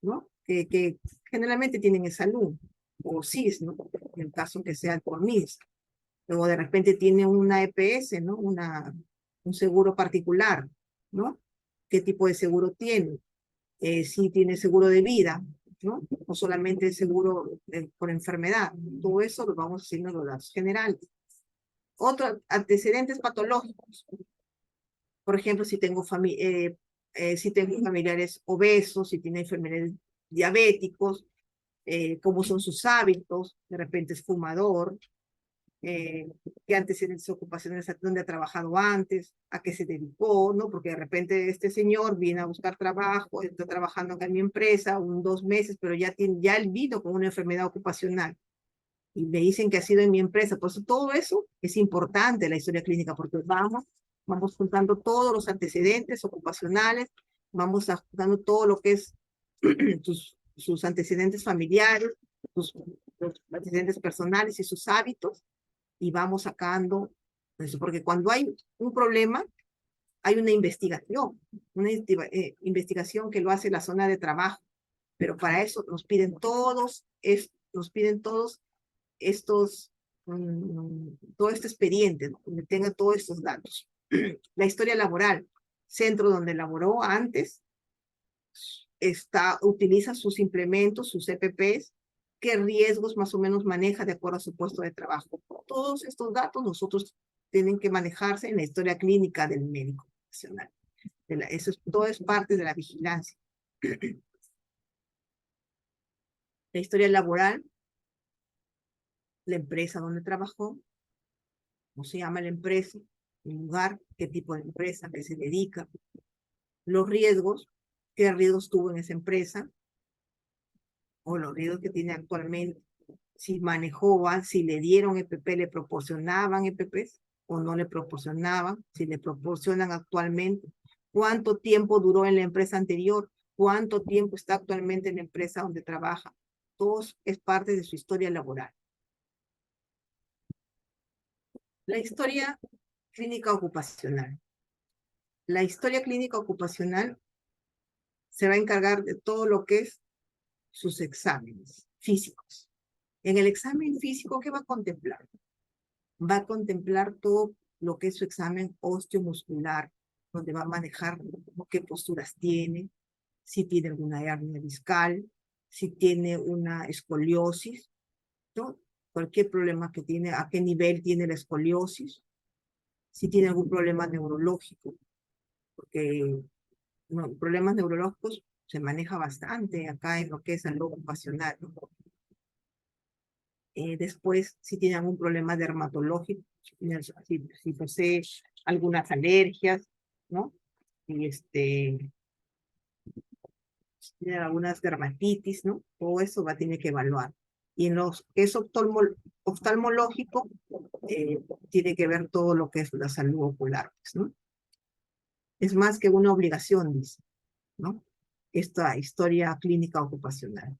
¿no? Que generalmente tienen es salud, o SIS, ¿no? En el caso que sea por MIS. Luego de repente tiene una EPS, ¿no? Un seguro particular, ¿no? ¿Qué tipo de seguro tiene? Si tiene seguro de vida, ¿no? O solamente seguro por enfermedad. Todo eso lo vamos haciendo en los datos generales. Otros antecedentes patológicos. Por ejemplo, si tengo familiares obesos, si tiene enfermedades diabéticos, cómo son sus hábitos, de repente es fumador, qué antecedentes ocupacionales, dónde ha trabajado antes, a qué se dedicó, ¿no? Porque de repente este señor viene a buscar trabajo, está trabajando acá en mi empresa 2 meses, pero ya él vino con una enfermedad ocupacional y me dicen que ha sido en mi empresa. Por eso todo eso es importante, la historia clínica, porque vamos juntando todos los antecedentes ocupacionales, vamos juntando todo lo que es sus antecedentes familiares, sus antecedentes personales y sus hábitos, y vamos sacando eso, porque cuando hay un problema, hay una investigación que lo hace la zona de trabajo, pero para eso nos piden todos estos, todo este expediente, ¿no? Donde tenga todos estos datos. La historia laboral, centro donde laboró antes, utiliza sus implementos, sus EPPs, qué riesgos más o menos maneja de acuerdo a su puesto de trabajo. Todos estos datos nosotros tienen que manejarse en la historia clínica del médico profesional. Todo es parte de la vigilancia. La historia laboral, la empresa donde trabajó, cómo se llama la empresa, el lugar, qué tipo de empresa, qué se dedica, los riesgos, qué riesgos tuvo en esa empresa, o los riesgos que tiene actualmente, si manejó, si le dieron EPP, le proporcionaban EPPs o no le proporcionaban, si le proporcionan actualmente, cuánto tiempo duró en la empresa anterior, cuánto tiempo está actualmente en la empresa donde trabaja. Todo es parte de su historia laboral. La historia clínica ocupacional. La historia clínica ocupacional se va a encargar de todo lo que es sus exámenes físicos. En el examen físico, ¿qué va a contemplar? Va a contemplar todo lo que es su examen osteomuscular, donde va a manejar qué posturas tiene, si tiene alguna hernia discal, si tiene una escoliosis, ¿no? Cualquier problema que tiene, a qué nivel tiene la escoliosis, si tiene algún problema neurológico, porque problemas neurológicos se maneja bastante acá en lo que es salud ocupacional, ¿no? Después, si tiene algún problema dermatológico, si posee algunas alergias, ¿no? Y tiene algunas dermatitis, ¿no? Todo eso va a tener que evaluar. Y en los que es oftalmológico, tiene que ver todo lo que es la salud ocular, pues, ¿no? Es más que una obligación, dice, ¿no? Esta historia clínica ocupacional.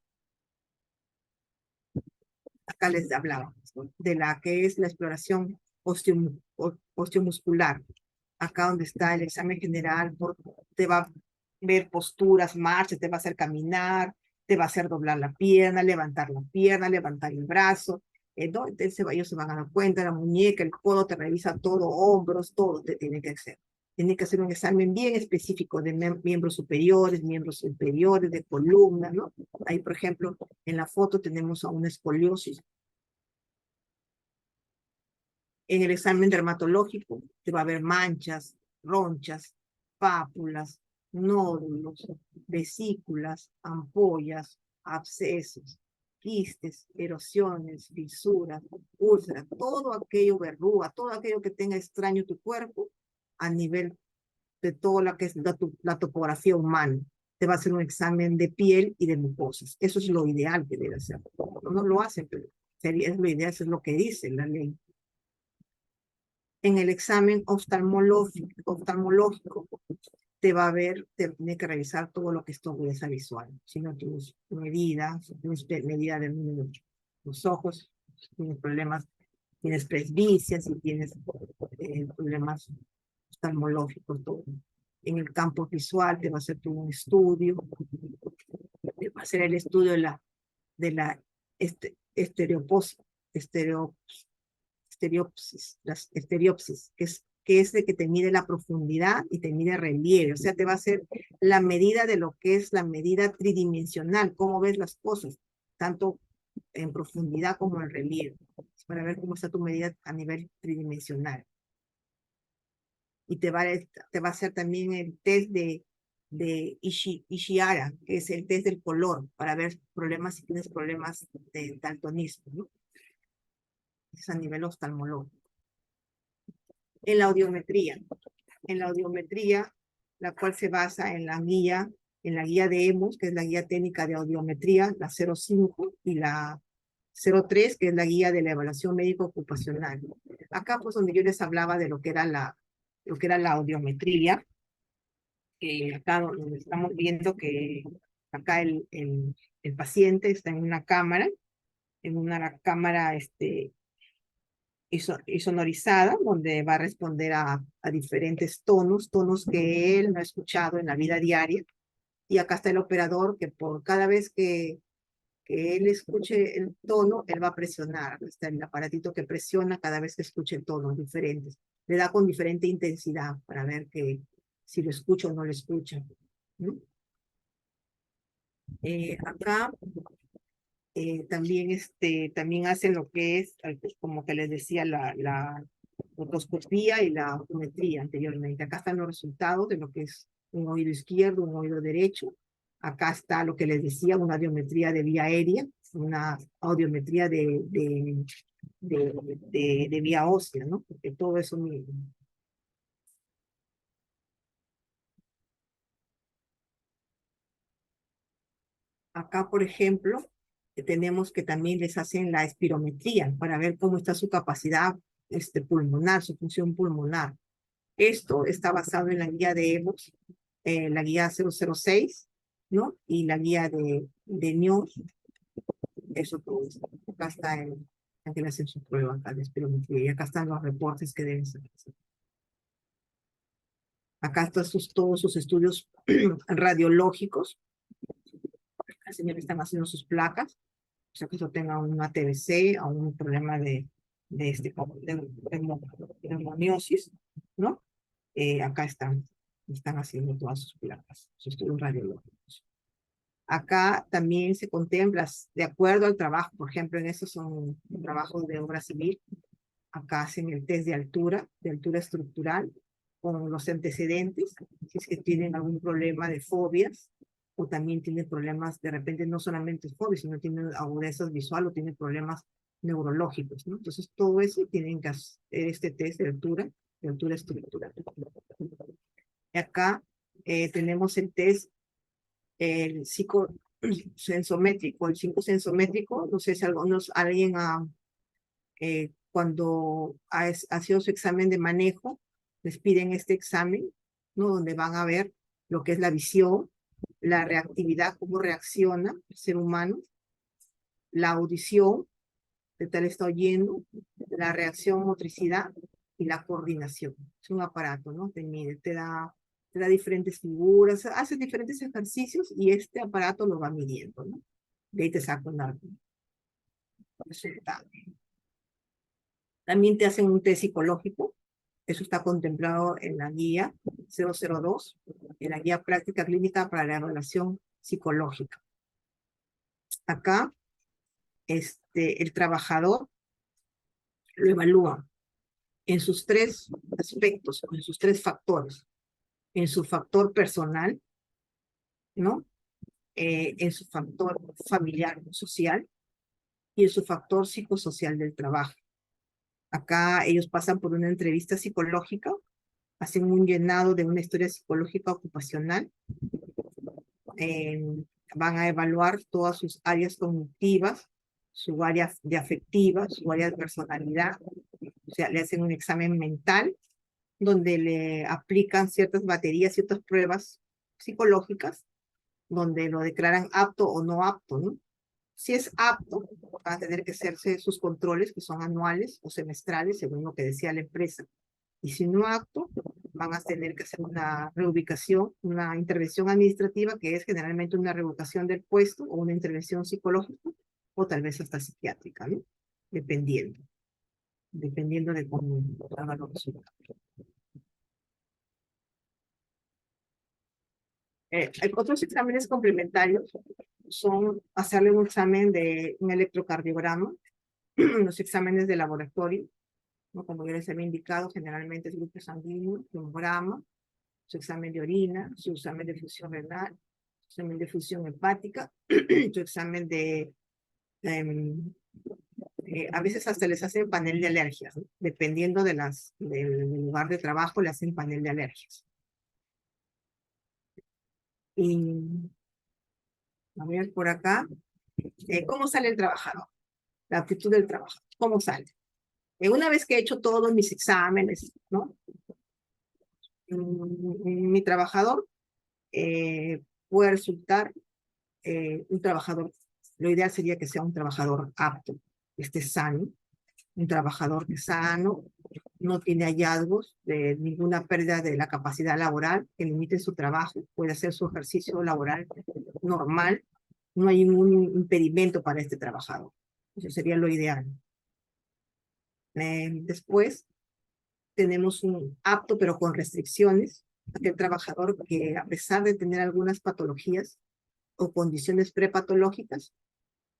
Acá les hablaba, ¿no? De la que es la exploración osteomuscular. Acá donde está el examen general, te va a ver posturas, marchas, te va a hacer caminar, te va a hacer doblar la pierna, levantar el brazo, ¿no? Entonces ellos se van a dar cuenta, la muñeca, el codo, te revisa todo, hombros, todo te tiene que hacer. Tiene que hacer un examen bien específico de miembros inferiores, de columna, ¿no? Ahí, por ejemplo, en la foto tenemos a una escoliosis. En el examen dermatológico te va a ver manchas, ronchas, pápulas, nódulos, vesículas, ampollas, abscesos, quistes, erosiones, fisuras, úlceras, todo aquello verruga, todo aquello que tenga extraño tu cuerpo a nivel de todo lo que es la topografía humana. Te va a hacer un examen de piel y de mucosas. Eso es lo ideal que debe hacer. No lo hacen, pero es lo ideal, eso es lo que dice la ley. En el examen oftalmológico te va a ver, te tiene que revisar todo lo que es tu agudeza visual. Si no tienes medida, si tienes medida de los ojos, si tienes problemas, tienes presbicia, si tienes problemas oftalmológicos, todo. En el campo visual te va a hacer todo un estudio, te va a hacer el estudio de la estereopsis, que es de que te mide la profundidad y te mide relieve, o sea, te va a hacer la medida de lo que es la medida tridimensional, cómo ves las cosas, tanto en profundidad como en relieve, para ver cómo está tu medida a nivel tridimensional. Y te va a hacer también el test de Ishihara, que es el test del color, para ver problemas, si tienes problemas de daltonismo, ¿no? Es a nivel oftalmológico. En la audiometría, la cual se basa en la guía de EMOS, que es la guía técnica de audiometría, la 05, y la 03, que es la guía de la evaluación médico ocupacional. Acá, pues, donde yo les hablaba de lo que era la audiometría, acá donde estamos viendo que acá el paciente está en una cámara, y sonorizada, donde va a responder a diferentes tonos que él no ha escuchado en la vida diaria. Y acá está el operador que por cada vez que él escuche el tono, él va a presionar. Está el aparatito que presiona cada vez que escuche tonos diferentes. Le da con diferente intensidad para ver si lo escucha o no lo escucha, ¿no? Acá también hacen lo que es, como que les decía, la otoscopía y la audiometría anteriormente. Acá están los resultados de lo que es un oído izquierdo, un oído derecho. Acá está lo que les decía, una audiometría de vía aérea, una audiometría de vía ósea, ¿no? Porque todo eso mismo. Acá, por ejemplo, tenemos que también les hacen la espirometría para ver cómo está su capacidad pulmonar, su función pulmonar. Esto está basado en la guía de EVOS, la guía 006, ¿no? Y la guía de NIOS. Eso todo esto. Acá está aquí le hacen su prueba acá de espirometría y acá están los reportes que deben ser. Acá están todos sus estudios radiológicos. El señor están haciendo sus placas, o sea que eso tenga una TBC o un problema de neumoniosis, ¿no? Acá están haciendo todas sus placas, sus estudios radiológicos. Acá también se contempla, de acuerdo al trabajo, por ejemplo, en estos son trabajos de obra civil, acá hacen el test de altura estructural, con los antecedentes, si es que tienen algún problema de fobias, o también tienen problemas, de repente no solamente fobias, sino tienen agudezas visual o tienen problemas neurológicos, ¿no? Entonces, todo eso tienen que hacer este test de altura estructural. Y acá tenemos el test, el psicosensométrico, el psicosensométrico, no sé si alguien cuando ha sido su examen de manejo, les piden este examen, ¿no? Donde van a ver lo que es la visión, la reactividad, cómo reacciona el ser humano, la audición, de tal está oyendo, la reacción, motricidad y la coordinación. Es un aparato, ¿no? Te mide, te da diferentes figuras, hace diferentes ejercicios y este aparato lo va midiendo, ¿no? De ahí te saca un resultado. También te hacen un test psicológico. Eso está contemplado en la guía 002, en la guía práctica clínica para la evaluación psicológica. Acá, el trabajador lo evalúa en sus tres aspectos, en sus tres factores. En su factor personal, ¿no? En su factor familiar, social, y en su factor psicosocial del trabajo. Acá ellos pasan por una entrevista psicológica, hacen un llenado de una historia psicológica ocupacional, van a evaluar todas sus áreas cognitivas, su área de afectiva, su área de personalidad, o sea, le hacen un examen mental, donde le aplican ciertas baterías, ciertas pruebas psicológicas, donde lo declaran apto o no apto, ¿no? Si es apto, van a tener que hacerse sus controles, que son anuales o semestrales, según lo que decía la empresa. Y si no apto, van a tener que hacer una reubicación, una intervención administrativa, que es generalmente una revocación del puesto o una intervención psicológica, o tal vez hasta psiquiátrica, ¿no? Dependiendo de cómo hagan los resultados. Hay otros exámenes complementarios, son hacerle un examen de un electrocardiograma, los exámenes de laboratorio, ¿no? Como ya les había indicado, generalmente es grupo sanguíneo, hemograma, su examen de orina, su examen de función renal, su examen de función hepática, su examen a veces hasta les hacen panel de alergias, ¿no? Dependiendo del lugar de trabajo, le hacen panel de alergias. Y a ver por acá, ¿cómo sale el trabajador? La actitud del trabajo, ¿cómo sale? Una vez que he hecho todos mis exámenes, ¿no? Mi trabajador puede resultar un trabajador, lo ideal sería que sea un trabajador apto, que esté sano, un trabajador que es sano, no tiene hallazgos de ninguna pérdida de la capacidad laboral, que limite su trabajo, puede hacer su ejercicio laboral normal, no hay ningún impedimento para este trabajador. Eso sería lo ideal. Después tenemos un apto pero con restricciones, aquel trabajador que a pesar de tener algunas patologías o condiciones prepatológicas,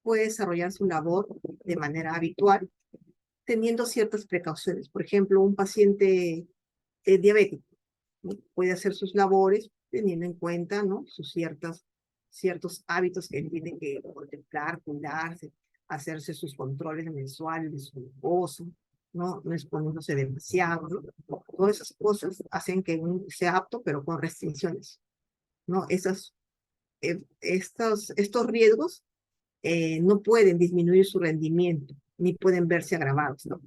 puede desarrollar su labor de manera habitual, teniendo ciertas precauciones. Por ejemplo, un paciente diabético, ¿no? Puede hacer sus labores teniendo en cuenta, ¿no? Ciertos hábitos que tiene que contemplar, cuidarse, hacerse sus controles mensuales de su glucosa, ¿no? No exponiéndose demasiado, ¿no? Todas esas cosas hacen que sea apto, pero con restricciones, ¿no? Estos riesgos no pueden disminuir su rendimiento, ni pueden verse agravados, ¿no?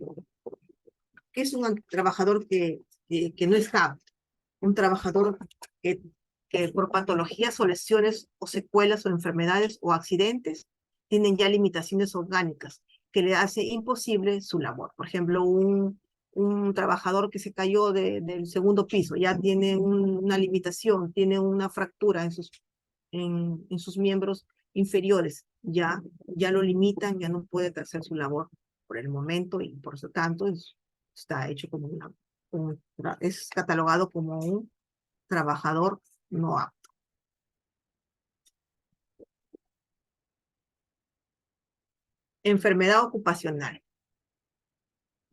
¿Qué es un trabajador que no está apto? Un trabajador que por patologías o lesiones o secuelas o enfermedades o accidentes tienen ya limitaciones orgánicas que le hace imposible su labor. Por ejemplo, un un trabajador que se cayó del segundo piso, ya tiene una limitación, tiene una fractura en sus miembros inferiores, ya lo limitan, ya no puede hacer su labor por el momento y por lo tanto está hecho como es catalogado como un trabajador no apto. Enfermedad ocupacional.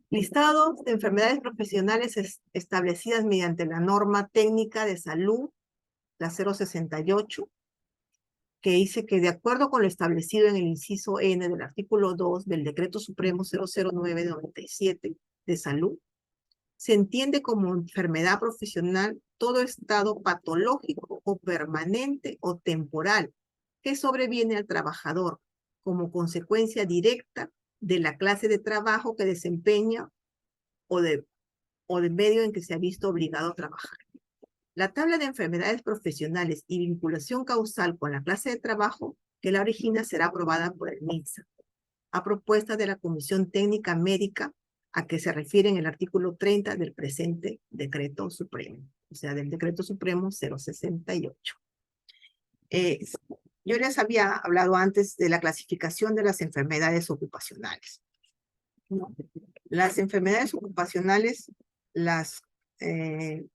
Listados de enfermedades profesionales establecidas mediante la norma técnica de salud, la 068, que dice que de acuerdo con lo establecido en el inciso N del artículo 2 del Decreto Supremo 009 de 97 de salud, se entiende como enfermedad profesional todo estado patológico o permanente o temporal que sobreviene al trabajador como consecuencia directa de la clase de trabajo que desempeña o del medio en que se ha visto obligado a trabajar. La tabla de enfermedades profesionales y vinculación causal con la clase de trabajo que la origina será aprobada por el MINSA, a propuesta de la Comisión Técnica Médica a que se refiere en el artículo 30 del presente Decreto Supremo, o sea, del Decreto Supremo 068. Yo les había hablado antes de la clasificación de las enfermedades ocupacionales, ¿no? Las enfermedades ocupacionales, las que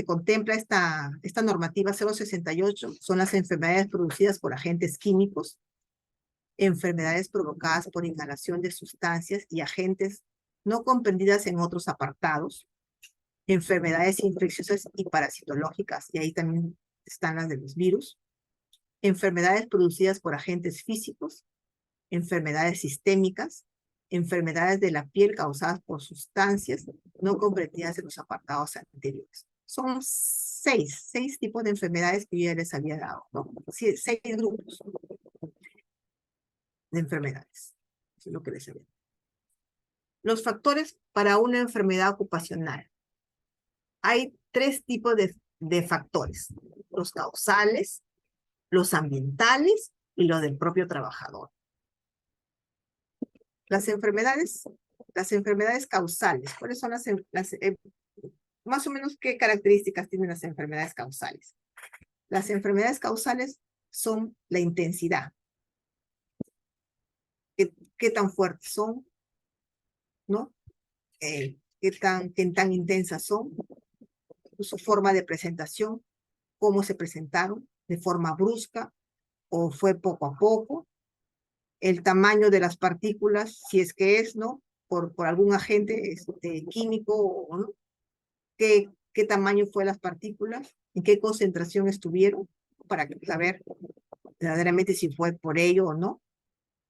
contempla esta normativa 068 son las enfermedades producidas por agentes químicos, enfermedades provocadas por inhalación de sustancias y agentes no comprendidas en otros apartados, enfermedades infecciosas y parasitológicas, y ahí también están las de los virus, enfermedades producidas por agentes físicos, enfermedades sistémicas, enfermedades de la piel causadas por sustancias no comprendidas en los apartados anteriores. Son seis tipos de enfermedades que yo ya les había dado, ¿no? Sí, 6 grupos de enfermedades. Eso es lo que les había dado. Los factores para una enfermedad ocupacional. Hay 3 tipos de factores: los causales, los ambientales y los del propio trabajador. Las enfermedades causales. ¿Cuáles son más o menos qué características tienen las enfermedades causales? Las enfermedades causales son la intensidad. ¿Qué tan fuertes son? ¿No? ¿Qué tan intensas son? Su forma de presentación, cómo se presentaron, de forma brusca o fue poco a poco, el tamaño de las partículas, si es que es, ¿no? Por algún agente químico, o ¿no? ¿Qué tamaño fue las partículas? ¿En qué concentración estuvieron? Para saber verdaderamente si fue por ello o no.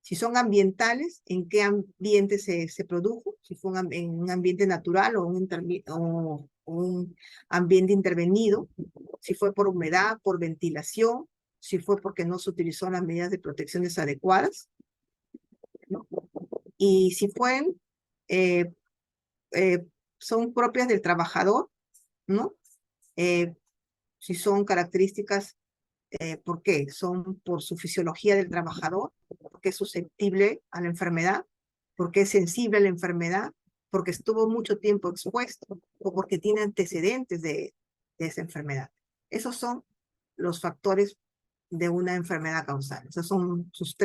Si son ambientales, ¿en qué ambiente se produjo? Si fue en un ambiente natural o un ambiente intervenido. Si fue por humedad, por ventilación, si fue porque no se utilizó las medidas de protección adecuadas, ¿no? Y si son propias del trabajador, ¿no? Si son características, ¿por qué? Son por su fisiología del trabajador, porque es susceptible a la enfermedad, porque es sensible a la enfermedad, porque estuvo mucho tiempo expuesto o porque tiene antecedentes de esa enfermedad. Esos son los factores de una enfermedad causal. Esos son los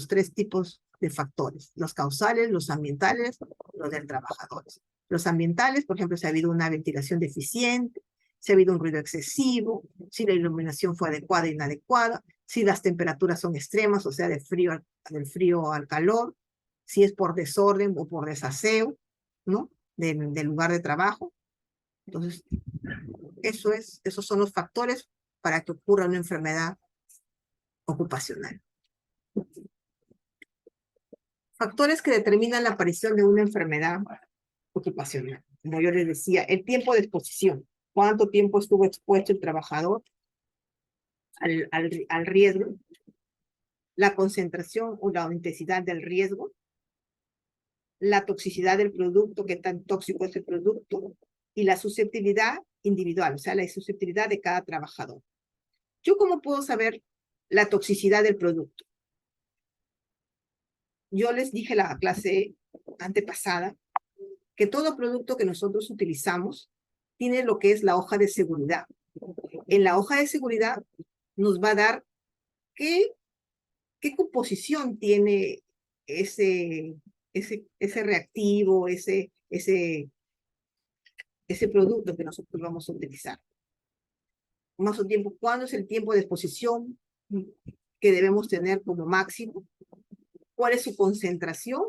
tres tipos de factores: los causales, los ambientales, los del trabajador. Los ambientales, por ejemplo, si ha habido una ventilación deficiente, si ha habido un ruido excesivo, si la iluminación fue adecuada o inadecuada, si las temperaturas son extremas, o sea, del frío al calor, si es por desorden o por desaseo, ¿no? Del lugar de trabajo. Entonces, esos son los factores para que ocurra una enfermedad ocupacional. Factores que determinan la aparición de una enfermedad ocupacional. Como yo les decía, el tiempo de exposición. ¿Cuánto tiempo estuvo expuesto el trabajador al riesgo? La concentración o la intensidad del riesgo. La toxicidad del producto, qué tan tóxico es el producto. Y la susceptibilidad individual, o sea, la susceptibilidad de cada trabajador. ¿Yo cómo puedo saber la toxicidad del producto? Yo les dije la clase antepasada que todo producto que nosotros utilizamos tiene lo que es la hoja de seguridad. En la hoja de seguridad nos va a dar qué composición tiene ese reactivo, ese producto que nosotros vamos a utilizar. Más o tiempo, ¿cuándo es el tiempo de exposición que debemos tener como máximo? ¿Cuál es su concentración?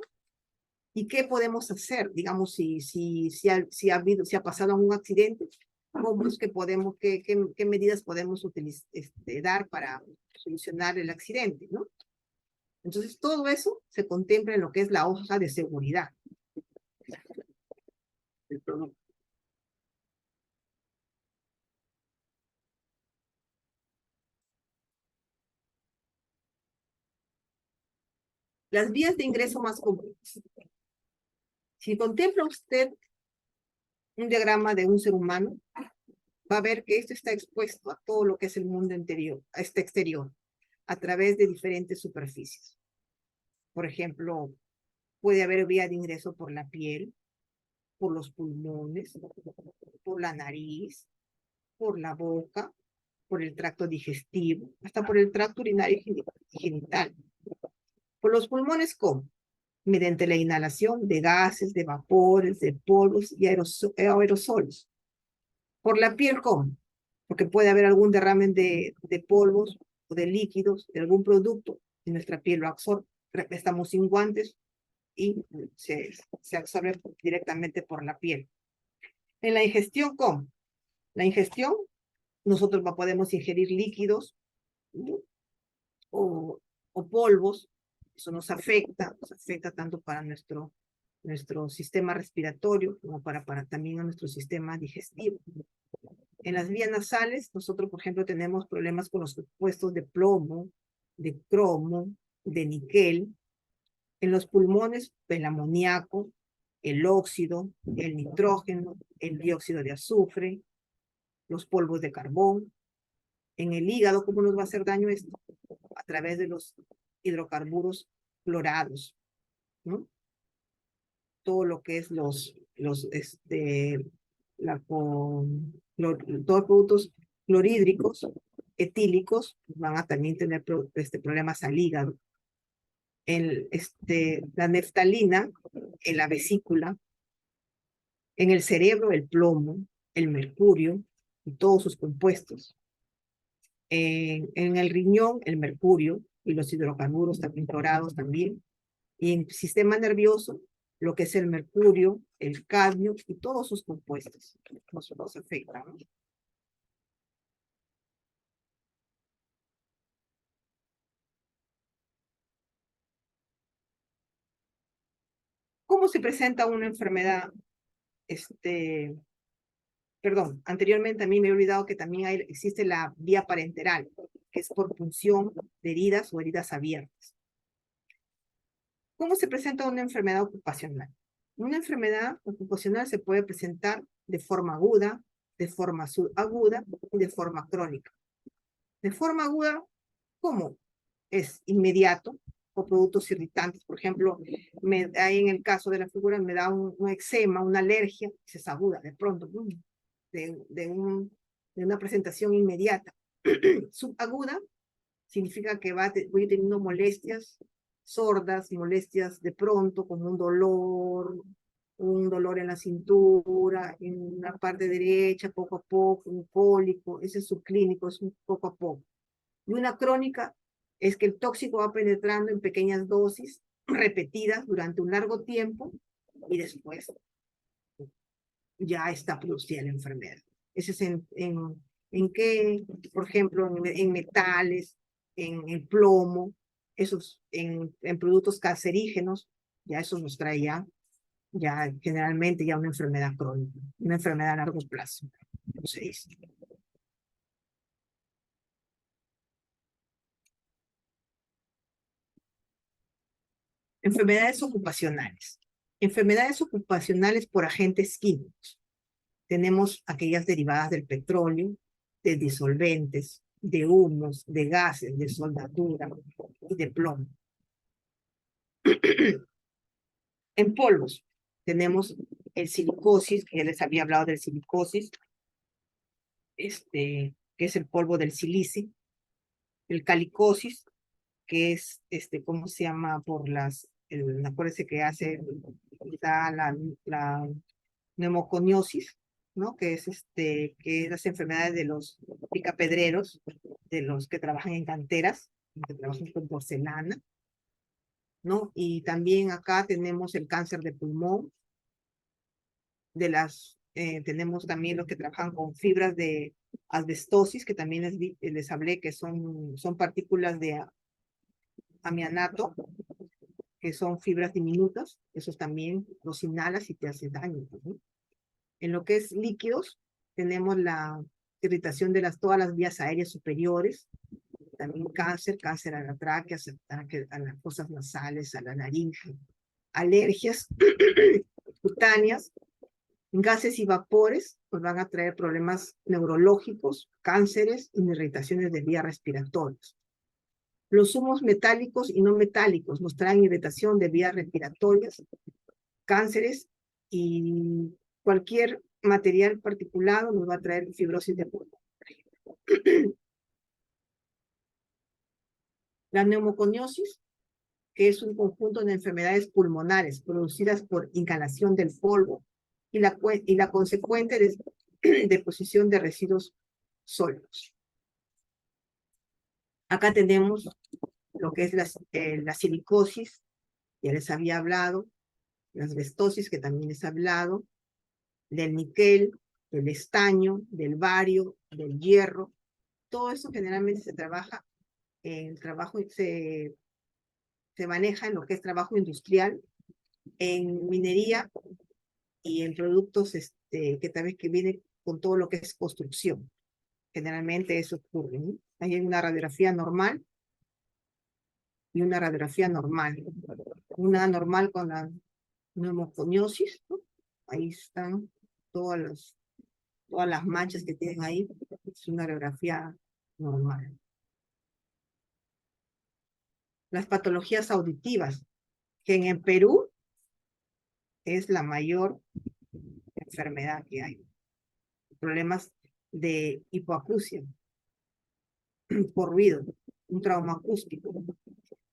¿Y qué podemos hacer? Digamos, si ha pasado algún accidente, ¿cómo es que podemos, qué medidas podemos dar para solucionar el accidente, ¿no? Entonces, todo eso se contempla en lo que es la hoja de seguridad del producto. Las vías de ingreso más comunes. Si contempla usted un diagrama de un ser humano, va a ver que esto está expuesto a todo lo que es el mundo interior, a este exterior, a través de diferentes superficies. Por ejemplo, puede haber vía de ingreso por la piel, por los pulmones, por la nariz, por la boca, por el tracto digestivo, hasta por el tracto urinario y genital. Por los pulmones, ¿cómo? Mediante la inhalación de gases, de vapores, de polvos y aerosoles. Por la piel, ¿cómo? Porque puede haber algún derrame de polvos o de líquidos, de algún producto, y nuestra piel lo absorbe. Estamos sin guantes y se absorbe directamente por la piel. En la ingestión, ¿cómo? La ingestión, nosotros podemos ingerir líquidos, ¿no? o polvos. Eso nos afecta tanto para nuestro sistema respiratorio como para también a nuestro sistema digestivo. En las vías nasales, nosotros, por ejemplo, tenemos problemas con los compuestos de plomo, de cromo, de níquel. En los pulmones, el amoníaco, el óxido, el nitrógeno, el dióxido de azufre, los polvos de carbón. En el hígado, ¿cómo nos va a hacer daño esto? A través de los hidrocarburos clorados, ¿no? Todo lo que es todos los productos clorhídricos, etílicos, van a también tener problemas al hígado. La neftalina en la vesícula, en el cerebro el plomo, el mercurio y todos sus compuestos. En el riñón el mercurio y los hidrocarburos también clorados también. Y en el sistema nervioso lo que es el mercurio, el cadmio y todos sus compuestos nos afectan, ¿no? ¿Cómo se presenta una enfermedad? Perdón, anteriormente a mí me he olvidado que también existe la vía parenteral, que es por punción de heridas o heridas abiertas. ¿Cómo se presenta una enfermedad ocupacional? Una enfermedad ocupacional se puede presentar de forma aguda, de forma subaguda y de forma crónica. De forma aguda, ¿cómo? Es inmediato, o productos irritantes. Por ejemplo, ahí en el caso de la figura me da un eczema, una alergia, se es aguda de pronto, de una presentación inmediata. Subaguda significa que voy teniendo molestias sordas, molestias de pronto, como un dolor en la cintura, en la parte derecha, poco a poco, un cólico, ese es subclínico, es un poco a poco. Y una crónica es que el tóxico va penetrando en pequeñas dosis, repetidas durante un largo tiempo, y después ya está producida la enfermedad. Ese es en qué, por ejemplo, en metales, en el plomo, esos, en productos cancerígenos, ya eso nos trae ya generalmente ya una enfermedad crónica, una enfermedad a largo plazo, como se dice. Enfermedades ocupacionales. Enfermedades ocupacionales por agentes químicos. Tenemos aquellas derivadas del petróleo, de disolventes, de humos, de gases, de soldadura y de plomo. En polvos tenemos el silicosis, que ya les había hablado del silicosis, que es el polvo del silice, el calicosis, que es, ¿cómo se llama? Por acuérdense que da la neumoconiosis, ¿no? Que es, que es las enfermedades de los picapedreros, de los que trabajan en canteras, que trabajan con porcelana, ¿no? Y también acá tenemos el cáncer de pulmón, tenemos también los que trabajan con fibras de asbestosis, que también les hablé que son partículas de amianato, que son fibras diminutas, esos también los inhalas y te hace daño, ¿no? En lo que es líquidos, tenemos la irritación de todas las vías aéreas superiores, también cáncer a la tráquea, a las fosas nasales, a la laringe, alergias cutáneas, gases y vapores, pues van a traer problemas neurológicos, cánceres y irritaciones de vías respiratorias. Los humos metálicos y no metálicos nos traen irritación de vías respiratorias, cánceres, y cualquier material particulado nos va a traer fibrosis de pulmón. La neumoconiosis, que es un conjunto de enfermedades pulmonares producidas por inhalación del polvo y la consecuente deposición de residuos sólidos. Acá tenemos lo que es la silicosis, ya les había hablado, la asbestosis, que también les he hablado, del níquel, del estaño, del bario, del hierro. Todo eso generalmente se maneja en lo que es trabajo industrial, en minería y en productos que también vienen con todo lo que es construcción. Generalmente eso ocurre, ¿no? Hay una radiografía normal y una radiografía normal. Una normal con la neumoconiosis, ¿no? Ahí están todas las manchas que tienen ahí. Es una radiografía normal. Las patologías auditivas, que en el Perú es la mayor enfermedad que hay. Problemas de hipoacusia por ruido, un trauma acústico.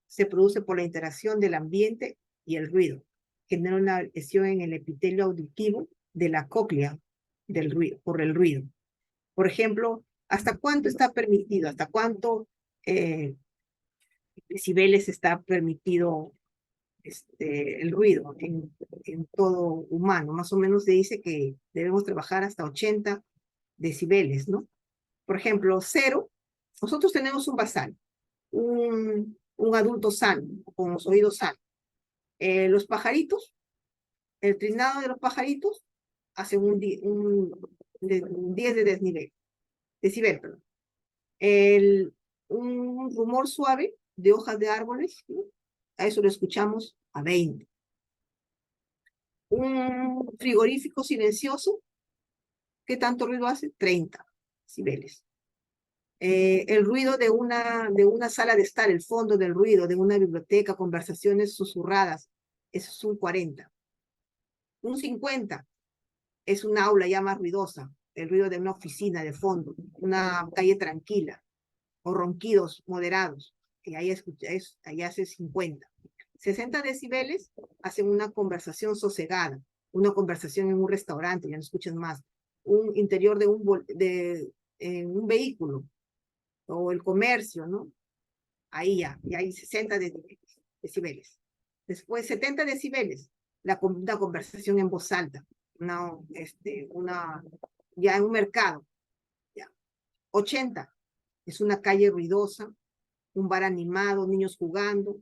Se produce por la interacción del ambiente y el ruido. Genera una lesión en el epitelio auditivo de la cóclea por el ruido. Por ejemplo, ¿hasta cuánto está permitido? ¿Hasta cuánto decibeles está permitido el ruido en todo humano? Más o menos se dice que debemos trabajar hasta 80 decibeles, ¿no? Por ejemplo, 0, nosotros tenemos un basal, un adulto sano, con los oídos sanos. Los pajaritos, el trinado de los pajaritos hace un 10 de decibel, perdón. Un rumor suave de hojas de árboles, ¿no? A eso lo escuchamos a 20. Un frigorífico silencioso, ¿qué tanto ruido hace? 30 decibeles. El ruido de una sala de estar, el fondo del ruido de una biblioteca, conversaciones susurradas, eso es un 40. Un 50 es un aula ya más ruidosa, el ruido de una oficina de fondo, una calle tranquila, o ronquidos moderados, que ahí hace 50. 60 decibeles hacen una conversación sosegada, una conversación en un restaurante, ya no escuchan más, un interior de un vehículo, o el comercio, ¿no? Ahí hay 60 decibeles. Después 70 decibeles, una conversación en voz alta, ya en un mercado. Ya. 80 es una calle ruidosa, un bar animado, niños jugando,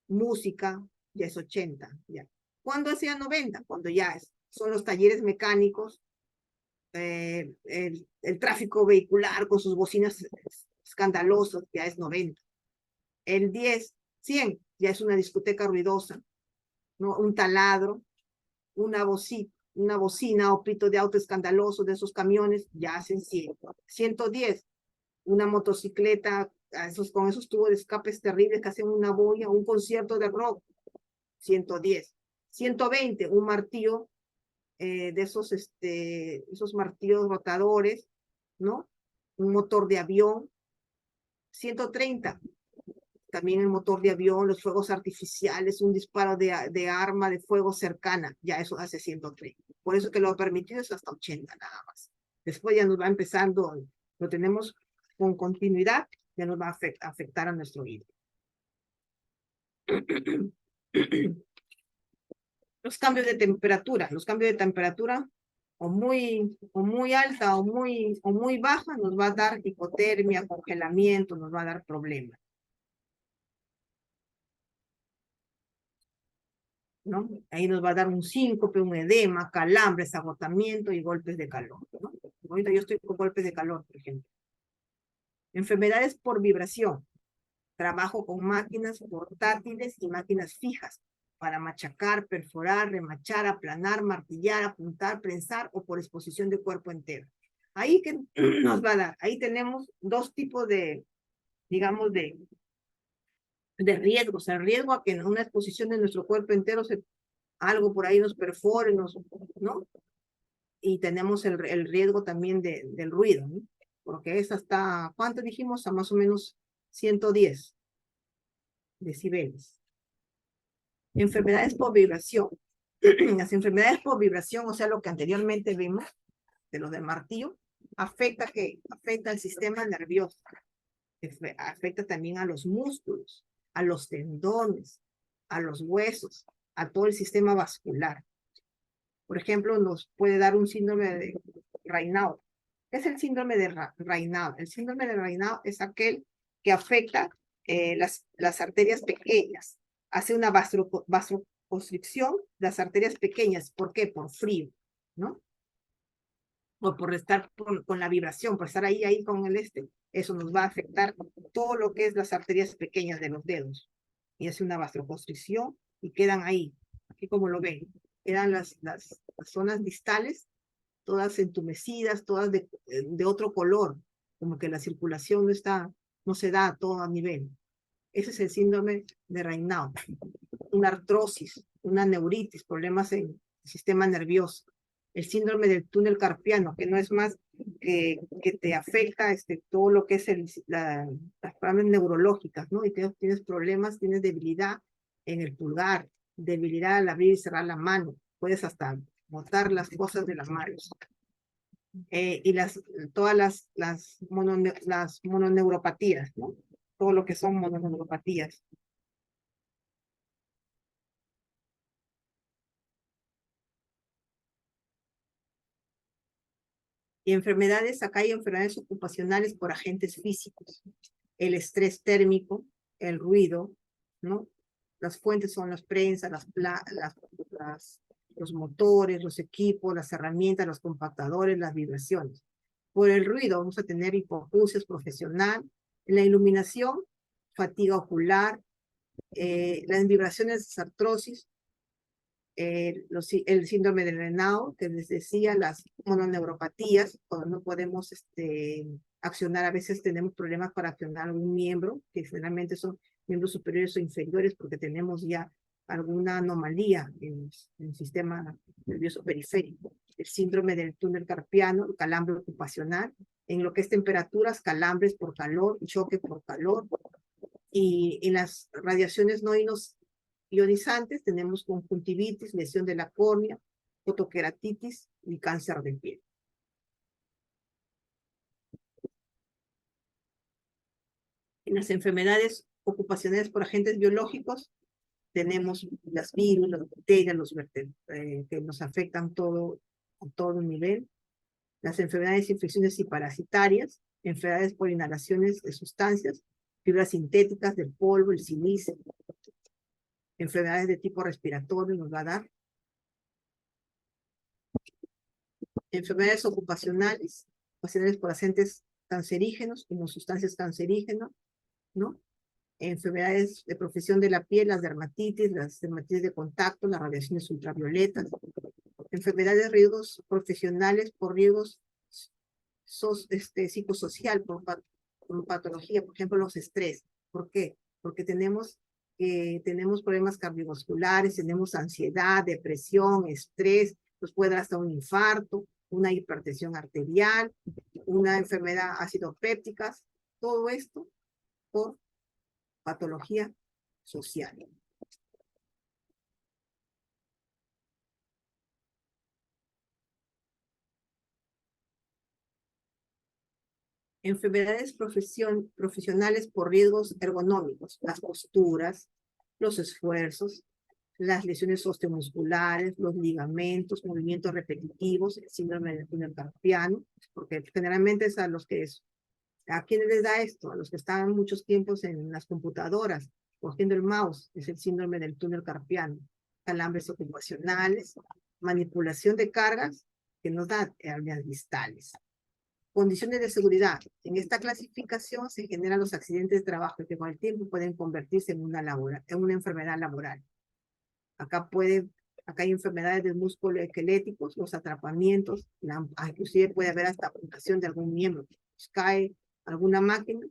música, ya es 80. Ya. ¿Cuándo hacía 90? Cuando ya son los talleres mecánicos, el tráfico vehicular con sus bocinas escandalosas, ya es 90. El 10, 100, ya es una discoteca ruidosa, ¿no? Un taladro, una bocina o pito de auto escandaloso de esos camiones, ya hacen 100. 110, una motocicleta con esos tubos de escapes terribles que hacen una boya, un concierto de rock, 110. 120, un martillo esos martillos rotadores, ¿no? Un motor de avión, 130. También el motor de avión, los fuegos artificiales, un disparo de arma de fuego cercana, ya eso hace 130. Por eso que lo permitido es hasta 80 nada más. Después ya nos va empezando, lo tenemos con continuidad, ya nos va a afectar a nuestro oído. Los cambios de temperatura o muy alta o muy baja nos va a dar hipotermia, congelamiento, nos va a dar problemas, ¿no? Ahí nos va a dar un síncope, un edema, calambres, agotamiento y golpes de calor, ¿no? Ahorita yo estoy con golpes de calor, por ejemplo. Enfermedades por vibración. Trabajo con máquinas portátiles y máquinas fijas para machacar, perforar, remachar, aplanar, martillar, apuntar, prensar o por exposición de cuerpo entero. Ahí que nos va a dar, ahí tenemos dos tipos de, digamos, de riesgos. El riesgo a que en una exposición de nuestro cuerpo entero algo por ahí nos perfore, ¿no? Y tenemos el riesgo también del ruido, ¿no? Porque es hasta, ¿cuánto dijimos? A más o menos 110 decibeles. Enfermedades por vibración. Las enfermedades por vibración, o sea, lo que anteriormente vimos, de los del martillo, afecta el sistema nervioso, afecta también a los músculos, a los tendones, a los huesos, a todo el sistema vascular. Por ejemplo, nos puede dar un síndrome de Raynaud. ¿Qué es el síndrome de Raynaud? El síndrome de Raynaud es aquel que afecta las arterias pequeñas, hace una vasoconstricción de las arterias pequeñas. ¿Por qué? Por frío, ¿no? O por estar con la vibración, por estar ahí con eso nos va a afectar todo lo que es las arterias pequeñas de los dedos. Y hace una vasoconstricción y quedan ahí, aquí como lo ven, quedan las zonas distales, todas entumecidas, todas de otro color, como que la circulación no se da a todo nivel. Ese es el síndrome de Raynaud. Una artrosis, una neuritis, problemas en el sistema nervioso. El síndrome del túnel carpiano, que no es más que te afecta todo lo que es las problemas neurológicas, ¿no? Y tienes problemas, tienes debilidad en el pulgar, debilidad al abrir y cerrar la mano. Puedes hasta botar las cosas de las manos. Y todas las mononeuropatías, ¿no? Todo lo que son mononeuropatías. Y enfermedades, acá hay enfermedades ocupacionales por agentes físicos. El estrés térmico, el ruido, ¿no? Las fuentes son las prensas, los motores, los equipos, las herramientas, los compactadores, las vibraciones. Por el ruido vamos a tener hipoacusia profesional. En la iluminación, fatiga ocular, las vibraciones de artrosis, el síndrome de Raynaud, que les decía, las mononeuropatías, cuando no podemos accionar, a veces tenemos problemas para accionar algún miembro, que generalmente son miembros superiores o inferiores, porque tenemos ya alguna anomalía en el sistema nervioso periférico. El síndrome del túnel carpiano, el calambre ocupacional, en lo que es temperaturas, calambres por calor, choque por calor, y en las radiaciones no ionizantes tenemos conjuntivitis, lesión de la córnea, fotoqueratitis y cáncer de piel. En las enfermedades ocupacionales por agentes biológicos tenemos las virus, las bacterias, que nos afectan a todo nivel. Las enfermedades, infecciones y parasitarias, enfermedades por inhalaciones de sustancias, fibras sintéticas del polvo, el silicio, enfermedades de tipo respiratorio nos va a dar. Enfermedades ocupacionales por agentes cancerígenos, como sustancias cancerígenas, ¿no? Enfermedades de profesión de la piel, las dermatitis de contacto, las radiaciones ultravioletas. Enfermedades de riesgos profesionales por riesgos psicosocial, por patología, por ejemplo, los estrés. ¿Por qué? Porque tenemos problemas cardiovasculares, tenemos ansiedad, depresión, estrés, Pues puede dar hasta un infarto, una hipertensión arterial, una enfermedad ácido pépticas, todo esto por patología social. Enfermedades profesionales por riesgos ergonómicos, las posturas, los esfuerzos, las lesiones osteomusculares, los ligamentos, movimientos repetitivos, el síndrome del túnel carpiano, porque generalmente es ¿a quiénes les da esto? A los que están muchos tiempos en las computadoras, cogiendo el mouse, es el síndrome del túnel carpiano, calambres ocupacionales, manipulación de cargas que nos da hernias distales. Condiciones de seguridad. En esta clasificación se generan los accidentes de trabajo que con el tiempo pueden convertirse en una enfermedad laboral. Acá hay enfermedades del músculo esqueléticos, los atrapamientos, inclusive puede haber hasta amputación de algún miembro. Pues cae alguna máquina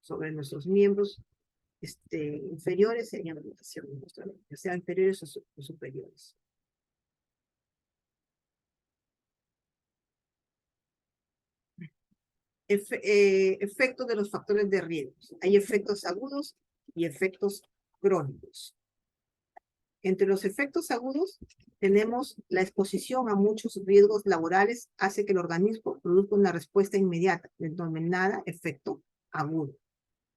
sobre nuestros miembros inferiores, sería amputación, ya sea inferiores o superiores. Efectos de los factores de riesgo. Hay efectos agudos y efectos crónicos. Entre los efectos agudos tenemos la exposición a muchos riesgos laborales hace que el organismo produzca una respuesta inmediata, denominada efecto agudo.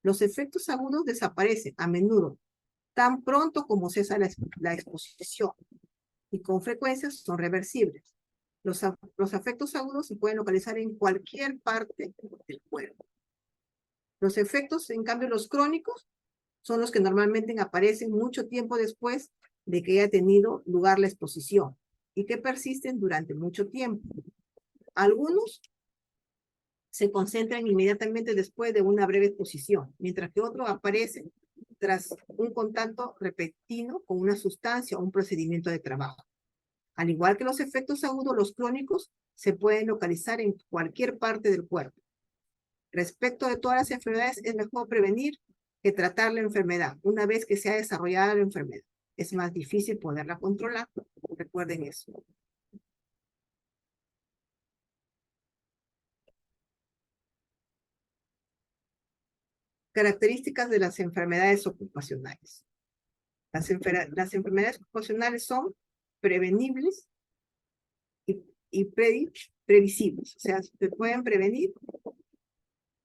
Los efectos agudos desaparecen a menudo tan pronto como cesa la exposición y con frecuencia son reversibles. Los efectos agudos se pueden localizar en cualquier parte del cuerpo. Los efectos, en cambio, los crónicos, son los que normalmente aparecen mucho tiempo después de que haya tenido lugar la exposición y que persisten durante mucho tiempo. Algunos se concentran inmediatamente después de una breve exposición, mientras que otros aparecen tras un contacto repentino con una sustancia o un procedimiento de trabajo. Al igual que los efectos agudos, los crónicos se pueden localizar en cualquier parte del cuerpo. Respecto de todas las enfermedades, es mejor prevenir que tratar la enfermedad. Una vez que se ha desarrollado la enfermedad, es más difícil poderla controlar. Recuerden eso. Características de las enfermedades ocupacionales. Las enfermedades ocupacionales son prevenibles y previsibles. O sea, se pueden prevenir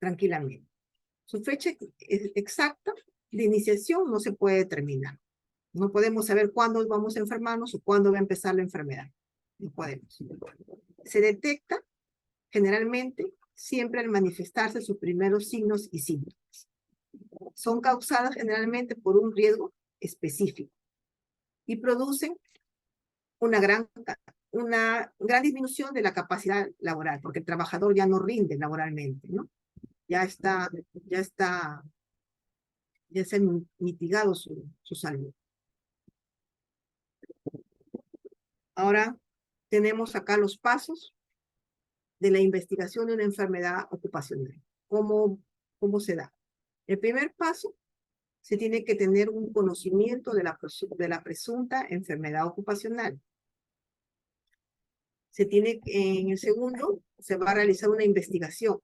tranquilamente. Su fecha exacta de iniciación no se puede determinar. No podemos saber cuándo vamos a enfermarnos o cuándo va a empezar la enfermedad. No podemos. Se detecta generalmente siempre al manifestarse sus primeros signos y síntomas. Son causadas generalmente por un riesgo específico y producen una gran disminución de la capacidad laboral, porque el trabajador ya no rinde laboralmente, ¿no? Ya se ha mitigado su salud. Ahora tenemos acá los pasos de la investigación de una enfermedad ocupacional. ¿Cómo se da? El primer paso, se tiene que tener un conocimiento de la presunta enfermedad ocupacional. En el segundo, se va a realizar una investigación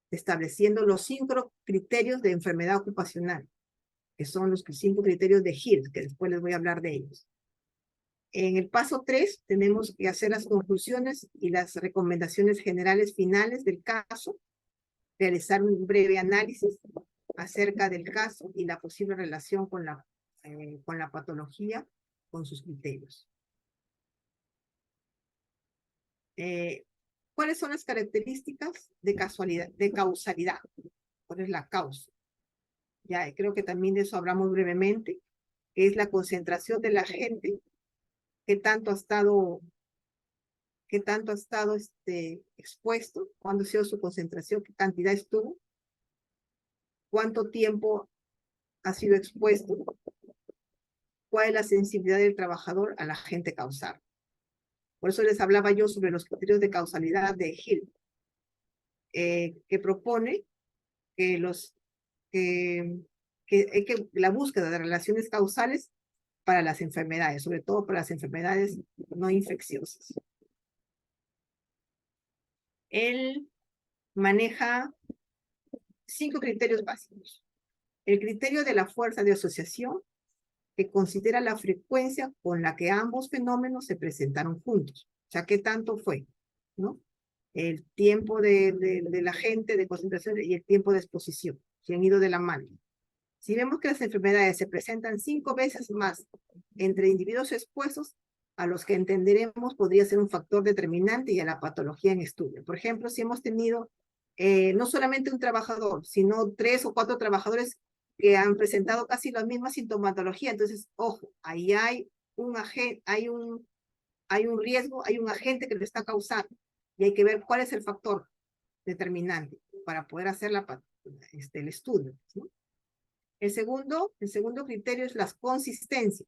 estableciendo los 5 criterios de enfermedad ocupacional, que son los 5 criterios de Hill, que después les voy a hablar de ellos. En el paso 3, tenemos que hacer las conclusiones y las recomendaciones generales finales del caso, realizar un breve análisis acerca del caso y la posible relación con la patología, con sus criterios. ¿Cuáles son las características de causalidad? ¿Cuál es la causa? Ya creo que también de eso hablamos brevemente, que es la concentración de la gente que tanto ha estado expuesto, cuándo ha sido su concentración, qué cantidad estuvo, cuánto tiempo ha sido expuesto, cuál es la sensibilidad del trabajador al agente causal. Por eso les hablaba yo sobre los criterios de causalidad de Hill, que propone que la búsqueda de relaciones causales para las enfermedades, sobre todo para las enfermedades no infecciosas. Él maneja 5 criterios básicos. El criterio de la fuerza de asociación, que considera la frecuencia con la que ambos fenómenos se presentaron juntos. O sea, ¿qué tanto fue? ¿No? El tiempo de la gente de concentración y el tiempo de exposición, que han ido de la mano. Si vemos que las enfermedades se presentan 5 veces más entre individuos expuestos, a los que entenderemos podría ser un factor determinante y a la patología en estudio. Por ejemplo, si hemos tenido no solamente un trabajador, sino 3 o 4 trabajadores que han presentado casi la misma sintomatología, entonces, ojo, ahí hay un riesgo, hay un agente que lo está causando, y hay que ver cuál es el factor determinante para poder hacer el estudio, ¿no? El segundo criterio es la consistencia.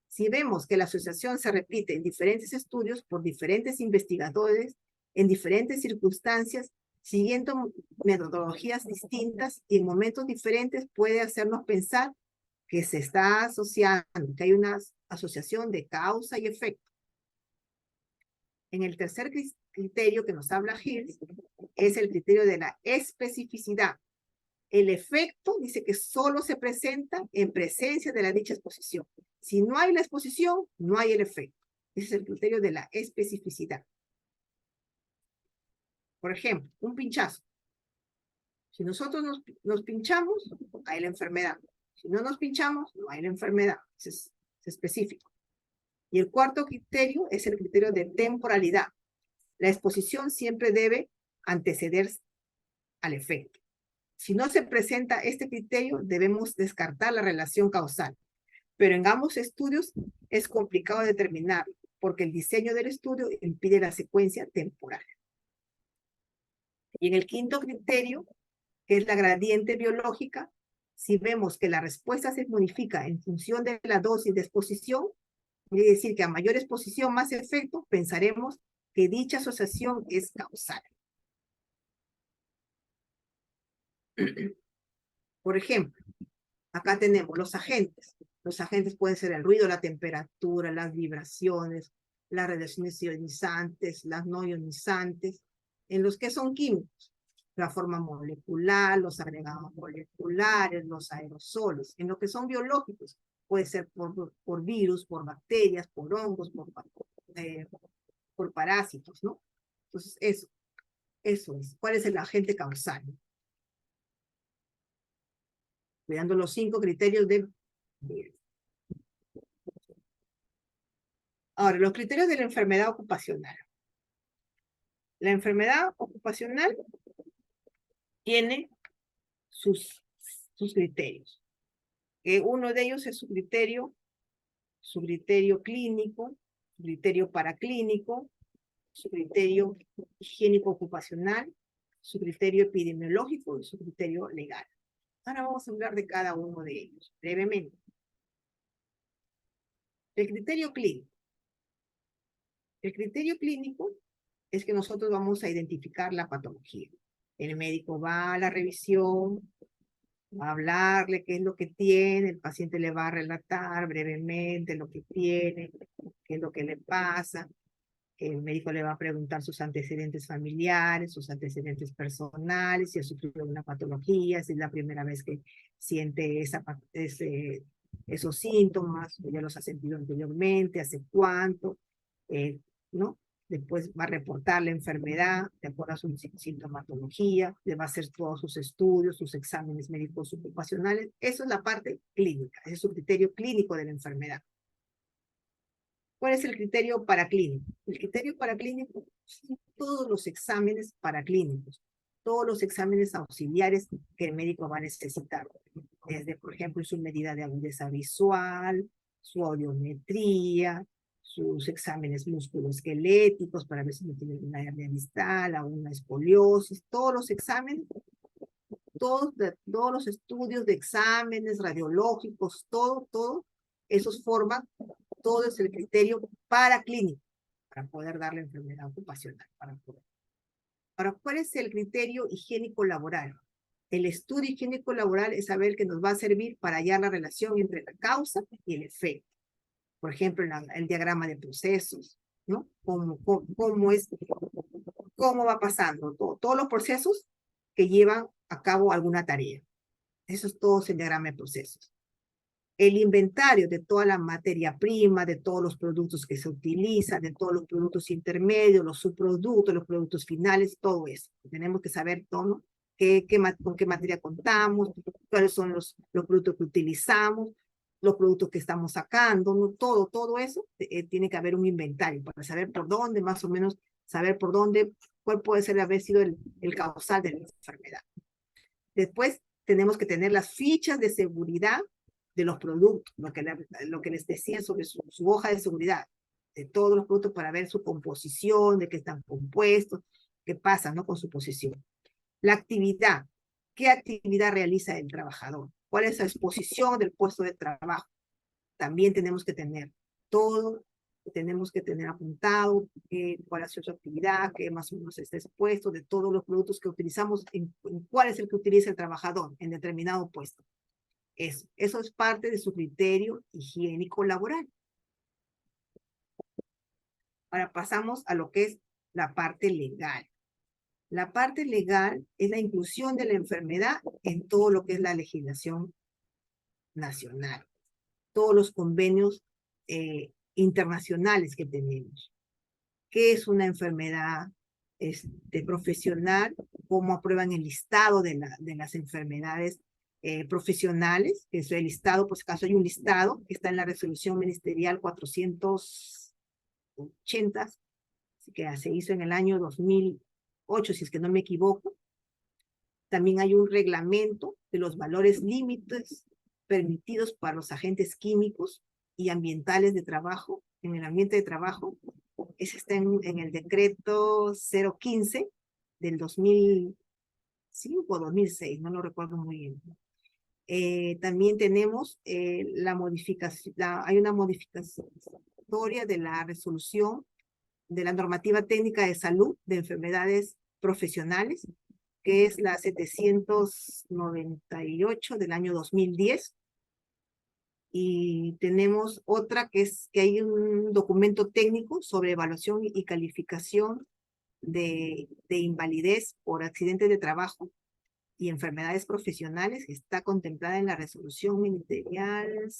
Si vemos que la asociación se repite en diferentes estudios por diferentes investigadores, en diferentes circunstancias, siguiendo metodologías distintas y en momentos diferentes, puede hacernos pensar que se está asociando, que hay una asociación de causa y efecto. En el tercer criterio que nos habla Hills, es el criterio de la especificidad. El efecto dice que solo se presenta en presencia de la dicha exposición. Si no hay la exposición, no hay el efecto. Ese es el criterio de la especificidad. Por ejemplo, un pinchazo. Si nosotros nos pinchamos, hay la enfermedad. Si no nos pinchamos, no hay la enfermedad. Es específico. Y el cuarto criterio es el criterio de temporalidad. La exposición siempre debe anteceder al efecto. Si no se presenta este criterio, debemos descartar la relación causal. Pero en ambos estudios es complicado determinar, porque el diseño del estudio impide la secuencia temporal. Y en el quinto criterio, que es la gradiente biológica, si vemos que la respuesta se modifica en función de la dosis de exposición, quiere decir que a mayor exposición, más efecto, pensaremos que dicha asociación es causal. Por ejemplo, acá tenemos los agentes. Los agentes pueden ser el ruido, la temperatura, las vibraciones, las radiaciones ionizantes, las no ionizantes, en los que son químicos, la forma molecular, los agregados moleculares, los aerosoles. En lo que son biológicos, puede ser por virus, por bacterias, por hongos, por parásitos, ¿no? Entonces, eso es. ¿Cuál es el agente causal? Cuidando los 5 criterios de... Ahora, los criterios de la enfermedad ocupacional. La enfermedad ocupacional tiene sus criterios. Uno de ellos es su criterio clínico, su criterio paraclínico, su criterio higiénico ocupacional, su criterio epidemiológico y su criterio legal. Ahora vamos a hablar de cada uno de ellos, brevemente. El criterio clínico. El criterio clínico es que nosotros vamos a identificar la patología. El médico va a la revisión, va a hablarle qué es lo que tiene, el paciente le va a relatar brevemente lo que tiene, qué es lo que le pasa. El médico le va a preguntar sus antecedentes familiares, sus antecedentes personales, si ha sufrido una patología, si es la primera vez que siente esos síntomas, o ya los ha sentido anteriormente, hace cuánto, ¿no? Después va a reportar la enfermedad de acuerdo a su sintomatología, le va a hacer todos sus estudios, sus exámenes médicos ocupacionales. Eso es la parte clínica, ese es un criterio clínico de la enfermedad. ¿Cuál es el criterio paraclínico? El criterio paraclínico son todos los exámenes paraclínicos, todos los exámenes auxiliares que el médico va a necesitar. Desde, por ejemplo, su medida de agudeza visual, su audiometría, sus exámenes musculoesqueléticos para ver si no tiene una hernia distal, una escoliosis, todos los exámenes, todos los estudios de exámenes radiológicos, todo, esos forman, todo es el criterio paraclínico para poder dar la enfermedad ocupacional. Ahora, ¿cuál es el criterio higiénico laboral? El estudio higiénico laboral es saber que nos va a servir para hallar la relación entre la causa y el efecto. Por ejemplo, el diagrama de procesos, ¿no? Cómo va pasando todos los procesos que llevan a cabo alguna tarea. Eso es todo el diagrama de procesos. El inventario de toda la materia prima, de todos los productos que se utilizan, de todos los productos intermedios, los subproductos, los productos finales, todo eso. Tenemos que saber todo, ¿no? Con qué materia contamos, cuáles son los productos que utilizamos, los productos que estamos sacando, ¿no? Todo eso, tiene que haber un inventario para saber por dónde, más o menos, saber por dónde, cuál puede ser haber sido el causal de la enfermedad. Después tenemos que tener las fichas de seguridad de los productos, lo que les decía sobre su hoja de seguridad, de todos los productos para ver su composición, de qué están compuestos, qué pasa, ¿no? Con su posición. La actividad, ¿qué actividad realiza el trabajador? ¿Cuál es la exposición del puesto de trabajo? También tenemos que tener todo, tenemos que tener apuntado cuál es su actividad, qué más o menos está expuesto, de todos los productos que utilizamos, en cuál es el que utiliza el trabajador en determinado puesto. Eso es parte de su criterio higiénico laboral. Ahora pasamos a lo que es la parte legal. La parte legal es la inclusión de la enfermedad en todo lo que es la legislación nacional, todos los convenios internacionales que tenemos. ¿Qué es una enfermedad profesional? ¿Cómo aprueban el listado de las enfermedades profesionales? Que es el listado, por si acaso hay un listado que está en la resolución ministerial 480, que se hizo en el año 2008, si es que no me equivoco. También hay un reglamento de los valores límites permitidos para los agentes químicos y ambientales de trabajo, en el ambiente de trabajo. Ese está en el decreto 015 del 2005 o 2006, no lo recuerdo muy bien. También tenemos la modificación, hay una modificatoria de la resolución de la normativa técnica de salud de enfermedades profesionales, que es la 798 del año 2010. Y tenemos otra que es que hay un documento técnico sobre evaluación y calificación de invalidez por accidentes de trabajo y enfermedades profesionales, que está contemplada en la resolución ministerial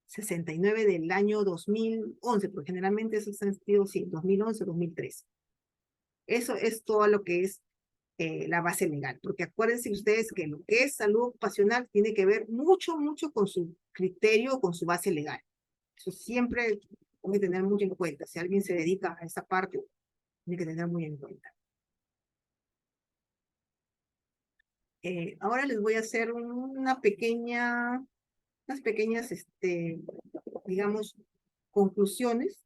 069 del año 2011, porque generalmente eso está en sentido, sí, 2011, 2013. Eso es todo lo que es la base legal, porque acuérdense ustedes que lo que es salud ocupacional tiene que ver mucho con su criterio, con su base legal. Eso siempre hay que tener mucho en cuenta. Si alguien se dedica a esa parte, tiene que tener muy en cuenta. Ahora les voy a hacer unas pequeñas, digamos, conclusiones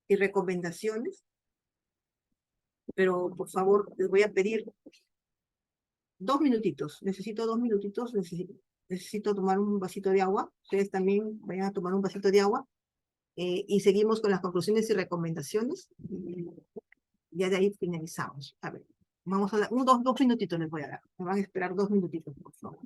y recomendaciones, pero por favor les voy a pedir 2 minutitos. Necesito 2 minutitos, necesito tomar un vasito de agua. Ustedes también vayan a tomar un vasito de agua y seguimos con las conclusiones y recomendaciones. Y ya de ahí finalizamos. A ver, vamos a dar, dos minutitos les voy a dar. Me van a esperar 2 minutitos, por favor.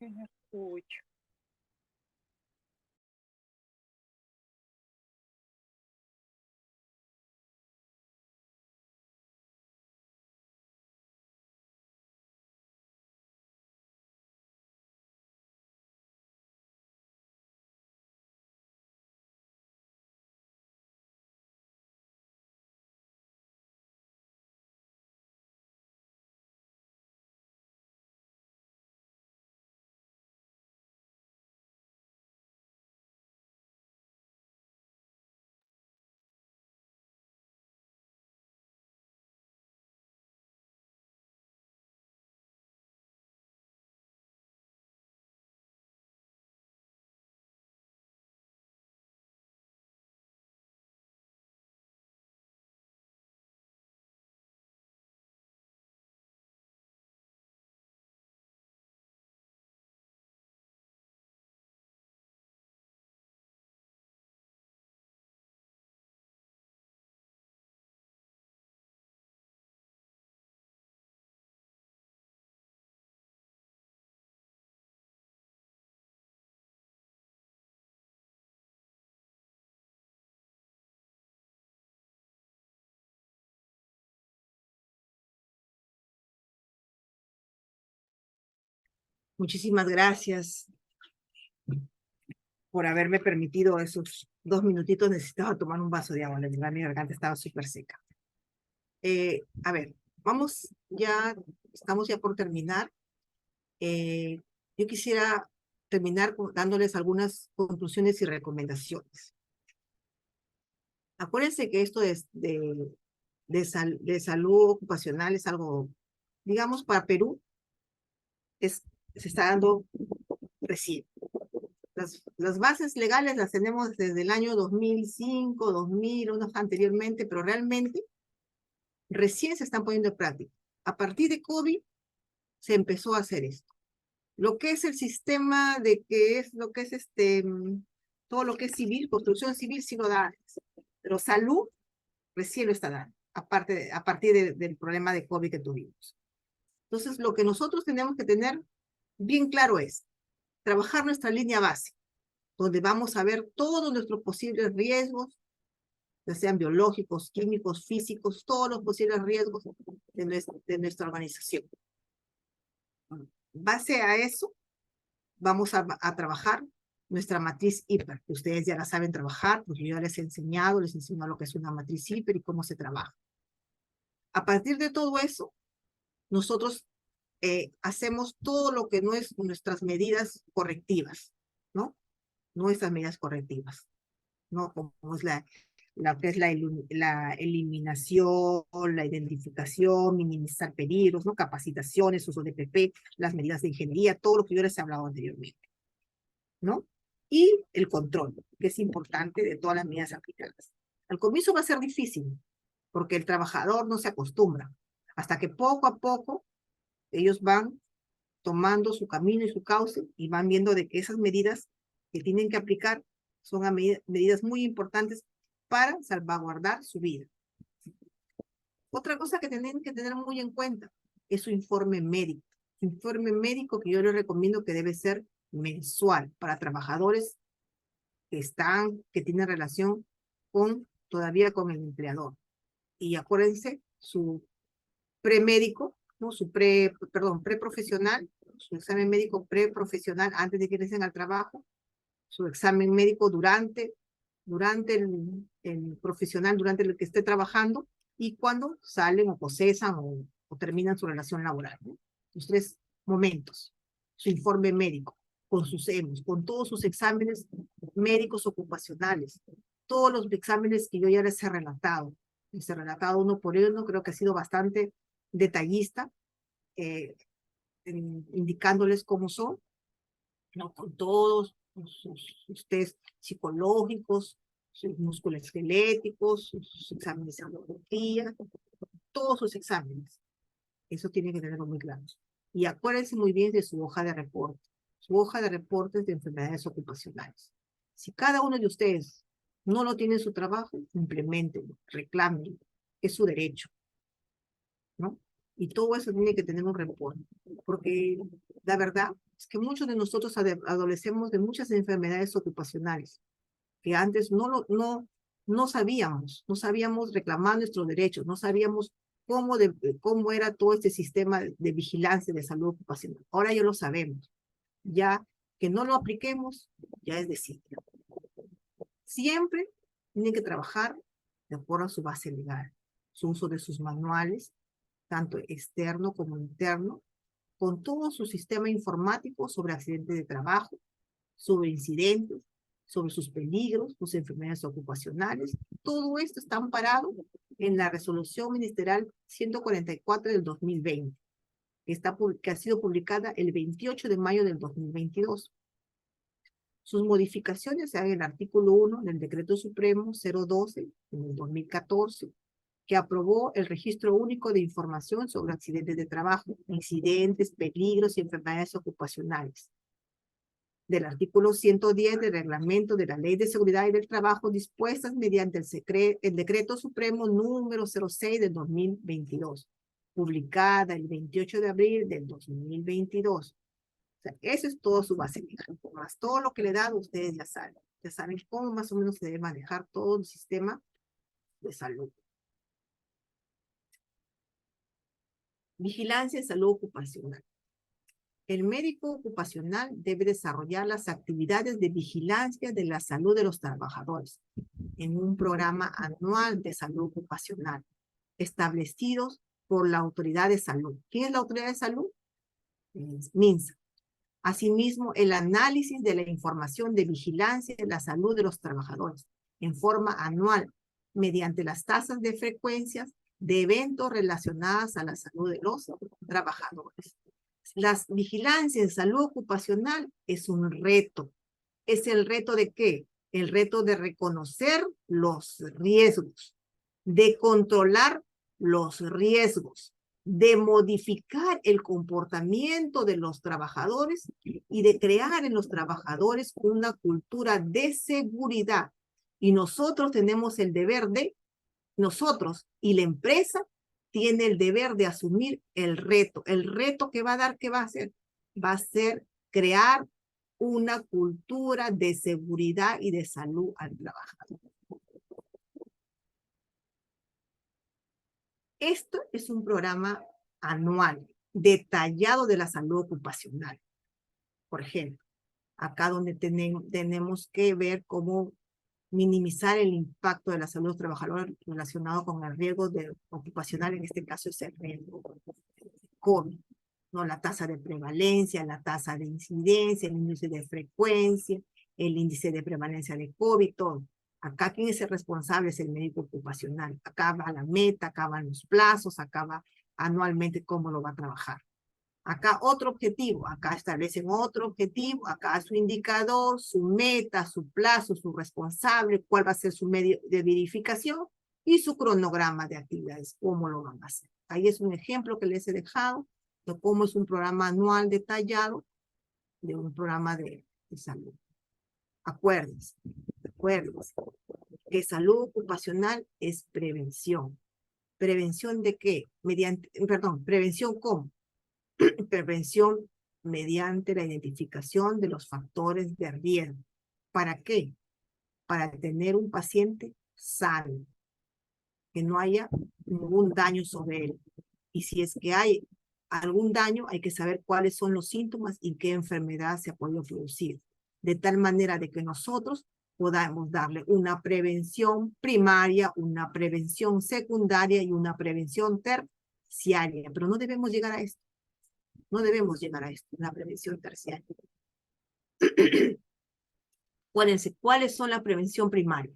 No escucho. Muchísimas gracias por haberme permitido esos 2 minutitos. Necesitaba tomar un vaso de agua, la verdad mi garganta estaba súper seca. A ver, estamos ya por terminar. Yo quisiera terminar dándoles algunas conclusiones y recomendaciones. Acuérdense que esto de salud ocupacional es algo, digamos, para Perú, se está dando recién. Las bases legales las tenemos desde el año 2005, 2000, unos anteriormente, pero realmente recién se están poniendo en práctica. A partir de COVID se empezó a hacer esto. Lo que es el sistema de que es lo que es todo lo que es civil, construcción civil sí lo da antes, pero salud recién lo está dando, a partir del problema de COVID que tuvimos. Entonces, lo que nosotros tenemos que tener bien claro es trabajar nuestra línea base, donde vamos a ver todos nuestros posibles riesgos, ya sean biológicos, químicos, físicos, todos los posibles riesgos de nuestra organización. Base a eso, vamos a trabajar nuestra matriz hiper, que ustedes ya la saben trabajar, porque yo ya les enseño lo que es una matriz hiper y cómo se trabaja. A partir de todo eso, nosotros hacemos todo lo que no es nuestras medidas correctivas, ¿no? Nuestras medidas correctivas, ¿no? Como es que es la eliminación, la identificación, minimizar peligros, ¿no? Capacitaciones, uso de PP, las medidas de ingeniería, todo lo que yo les he hablado anteriormente, ¿no? Y el control, que es importante de todas las medidas aplicadas. Al comienzo va a ser difícil, porque el trabajador no se acostumbra, hasta que poco a poco ellos van tomando su camino y su cauce y van viendo de que esas medidas que tienen que aplicar son medidas muy importantes para salvaguardar su vida. Otra cosa que tienen que tener muy en cuenta es su informe médico. Su informe médico que yo les recomiendo que debe ser mensual para trabajadores que tienen relación todavía con el empleador. Y acuérdense, su premédico, ¿no? Preprofesional, su examen médico preprofesional antes de que ingresen al trabajo, su examen médico durante el profesional, durante el que esté trabajando, y cuando salen o procesan o terminan su relación laboral, ¿no? Los 3 momentos. Su informe médico, con sus EMOS, con todos sus exámenes médicos ocupacionales, todos los exámenes que yo ya les he relatado uno por uno, creo que ha sido bastante detallista, indicándoles cómo son, ¿no? Con todos sus test psicológicos, sus musculoesqueléticos, sus exámenes de sonografía, todos sus exámenes. Eso tiene que tenerlo muy claro. Y acuérdense muy bien de su hoja de reporte, su hoja de reportes de enfermedades ocupacionales. Si cada uno de ustedes no lo tiene en su trabajo, implementenlo, reclámenlo, es su derecho, ¿no? Y todo eso tiene que tener un reporte, porque la verdad Es que muchos de nosotros adolecemos de muchas enfermedades ocupacionales, que antes no sabíamos reclamar nuestros derechos, no sabíamos cómo era todo este sistema de vigilancia de salud ocupacional. Ahora ya lo sabemos. Ya que no lo apliquemos, ya es decir, siempre tienen que trabajar de acuerdo a su base legal, su uso de sus manuales, tanto externo como interno, con todo su sistema informático sobre accidentes de trabajo, sobre incidentes, sobre sus peligros, sus enfermedades ocupacionales. Todo esto está amparado en la resolución ministerial 144 del 2020, que ha sido publicada el 28 de mayo del 2022. Sus modificaciones se dan en el artículo 1 del Decreto Supremo 012 del 2014, que aprobó el Registro Único de Información sobre Accidentes de Trabajo, Incidentes, Peligros y Enfermedades Ocupacionales. Del artículo 110 del Reglamento de la Ley de Seguridad y del Trabajo, dispuestas mediante el Decreto Supremo número 06 del 2022, publicada el 28 de abril del 2022. O sea, eso es todo su base legal. Más todo lo que le he dado, ustedes ya saben cómo más o menos se debe manejar todo el sistema de salud. Vigilancia de salud ocupacional. El médico ocupacional debe desarrollar las actividades de vigilancia de la salud de los trabajadores en un programa anual de salud ocupacional establecidos por la Autoridad de Salud. ¿Quién es la Autoridad de Salud? Es MINSA. Asimismo, el análisis de la información de vigilancia de la salud de los trabajadores en forma anual mediante las tasas de frecuencias de eventos relacionados a la salud de los trabajadores. La vigilancia en salud ocupacional es un reto. ¿Es el reto de qué? El reto de reconocer los riesgos, de controlar los riesgos, de modificar el comportamiento de los trabajadores y de crear en los trabajadores una cultura de seguridad. Y nosotros tenemos el deber nosotros y la empresa tiene el deber de asumir el reto. El reto que va a dar, ¿qué va a hacer? Va a ser crear una cultura de seguridad y de salud al trabajador. Esto es un programa anual, detallado de la salud ocupacional. Por ejemplo, acá donde tenemos que ver cómo minimizar el impacto de la salud de los trabajadores relacionado con el riesgo ocupacional, en este caso es el riesgo COVID, ¿no? La tasa de prevalencia, la tasa de incidencia, el índice de frecuencia, el índice de prevalencia de COVID, todo. Acá, ¿quién es el responsable? Es el médico ocupacional. Acá va la meta, acá van los plazos, acá va anualmente cómo lo va a trabajar. Acá otro objetivo, acá establecen otro objetivo, acá su indicador, su meta, su plazo, su responsable, cuál va a ser su medio de verificación y su cronograma de actividades, cómo lo van a hacer. Ahí es un ejemplo que les he dejado de cómo es un programa anual detallado de un programa de salud. Acuérdense que salud ocupacional es prevención. ¿Prevención de qué? ¿Prevención cómo? Prevención mediante la identificación de los factores de riesgo. ¿Para qué? Para tener un paciente sano, que no haya ningún daño sobre él. Y si es que hay algún daño, hay que saber cuáles son los síntomas y qué enfermedad se ha podido producir. De tal manera de que nosotros podamos darle una prevención primaria, una prevención secundaria y una prevención terciaria. Pero no debemos llegar a esto. No debemos llegar a esto, la prevención terciaria. Acuérdense, ¿cuáles son la prevención primaria?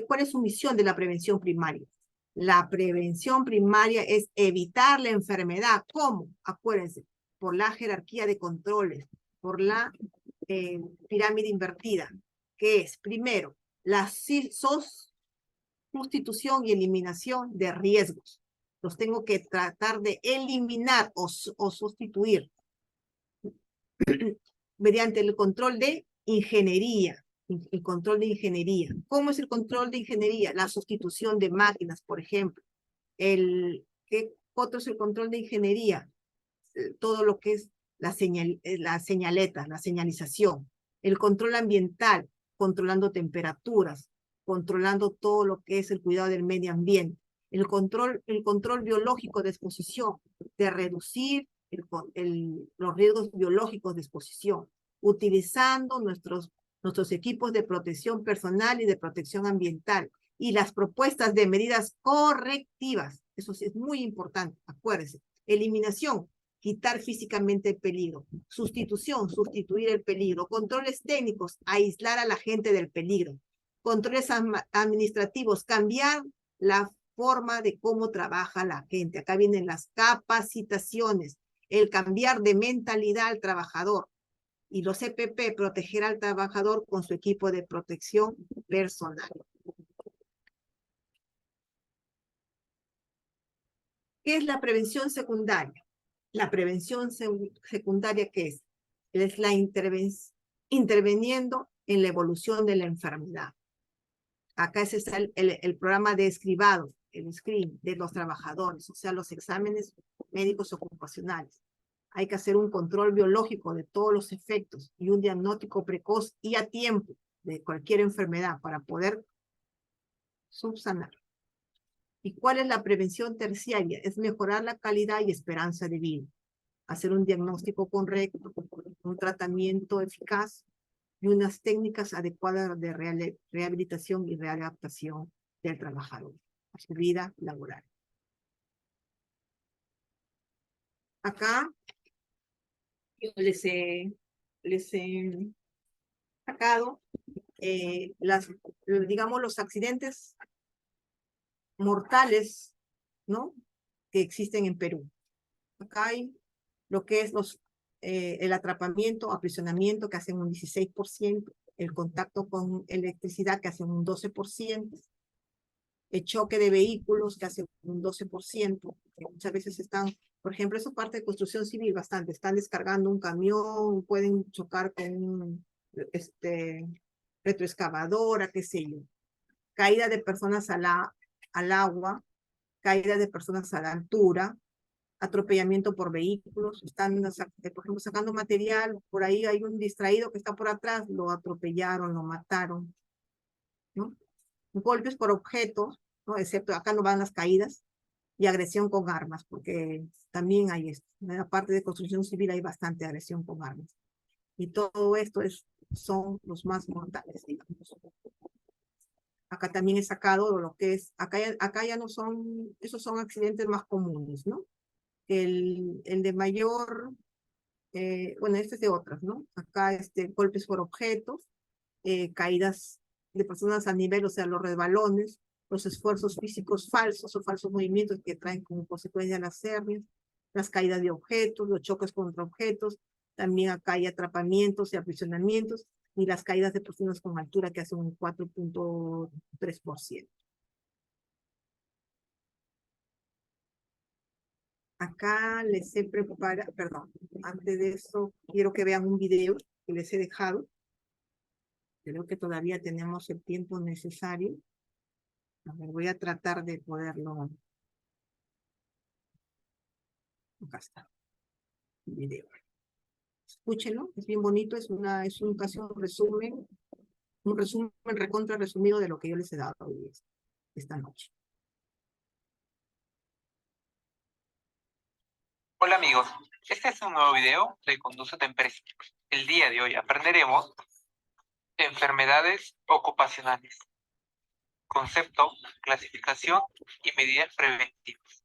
¿Cuál es su misión de la prevención primaria? La prevención primaria es evitar la enfermedad. ¿Cómo? Acuérdense, por la jerarquía de controles, por la pirámide invertida, que es, primero, la sustitución y eliminación de riesgos. Los tengo que tratar de eliminar o sustituir mediante el control de ingeniería. El control de ingeniería. ¿Cómo es el control de ingeniería? La sustitución de máquinas, por ejemplo. ¿Qué otro es el control de ingeniería? todo lo que es la señaleta, la señalización, el control ambiental, controlando temperaturas, controlando todo lo que es el cuidado del medio ambiente, el control biológico de exposición, de reducir los riesgos biológicos de exposición, utilizando nuestros equipos de protección personal y de protección ambiental, y las propuestas de medidas correctivas. Eso sí es muy importante, acuérdense. Eliminación, quitar físicamente el peligro. Sustitución, sustituir el peligro. Controles técnicos, aislar a la gente del peligro. Controles administrativos, cambiar la forma de cómo trabaja la gente. Acá vienen las capacitaciones, el cambiar de mentalidad al trabajador. Y los EPP, proteger al trabajador con su equipo de protección personal. ¿Qué es la prevención secundaria? La prevención secundaria, ¿qué es? Es la interviniendo en la evolución de la enfermedad. Acá está el programa de escribado, el screen de los trabajadores, o sea, los exámenes médicos ocupacionales. Hay que hacer un control biológico de todos los efectos y un diagnóstico precoz y a tiempo de cualquier enfermedad para poder subsanar. ¿Y cuál es la prevención terciaria? Es mejorar la calidad y esperanza de vida, hacer un diagnóstico correcto, un tratamiento eficaz y unas técnicas adecuadas de rehabilitación y readaptación del trabajador a su vida laboral. Acá yo les he sacado digamos, los accidentes mortales, ¿no?, que existen en Perú. Acá hay lo que es el atrapamiento, aprisionamiento, que hacen un 16%, el contacto con electricidad, que hacen un 12%, el choque de vehículos, que hacen un 12%, que muchas veces están, por ejemplo, eso parte de construcción civil bastante, están descargando un camión, pueden chocar con un retroexcavadora, qué sé yo. Caída de personas al agua, caída de personas a la altura, atropellamiento por vehículos, están, por ejemplo, sacando material, por ahí hay un distraído que está por atrás, lo atropellaron, lo mataron, ¿no? Golpes por objetos, ¿no?, excepto acá no van las caídas, y agresión con armas, porque también hay esto. En la parte de construcción civil hay bastante agresión con armas. Y todo esto son los más mortales, digamos. Acá también he sacado lo que es, acá ya no son, esos son accidentes más comunes, ¿no? El de mayor, bueno, este es de otras, ¿no? Acá golpes por objetos, caídas de personas a nivel, o sea, los resbalones, los esfuerzos físicos falsos o falsos movimientos que traen como consecuencia las hernias, las caídas de objetos, los choques contra objetos, también acá hay atrapamientos y aprisionamientos, y las caídas de personas con altura, que hacen un 4.3%. Acá les he preparado, perdón, antes de eso quiero que vean un video que les he dejado. Creo que todavía tenemos el tiempo necesario. A ver, voy a tratar de poderlo. Acá está el video. Escúchenlo, es bien bonito, es casi un resumen recontra resumido de lo que yo les he dado hoy esta noche. Hola amigos, este es un nuevo video de Conduce tu Empresa. El día de hoy aprenderemos enfermedades ocupacionales, concepto, clasificación y medidas preventivas.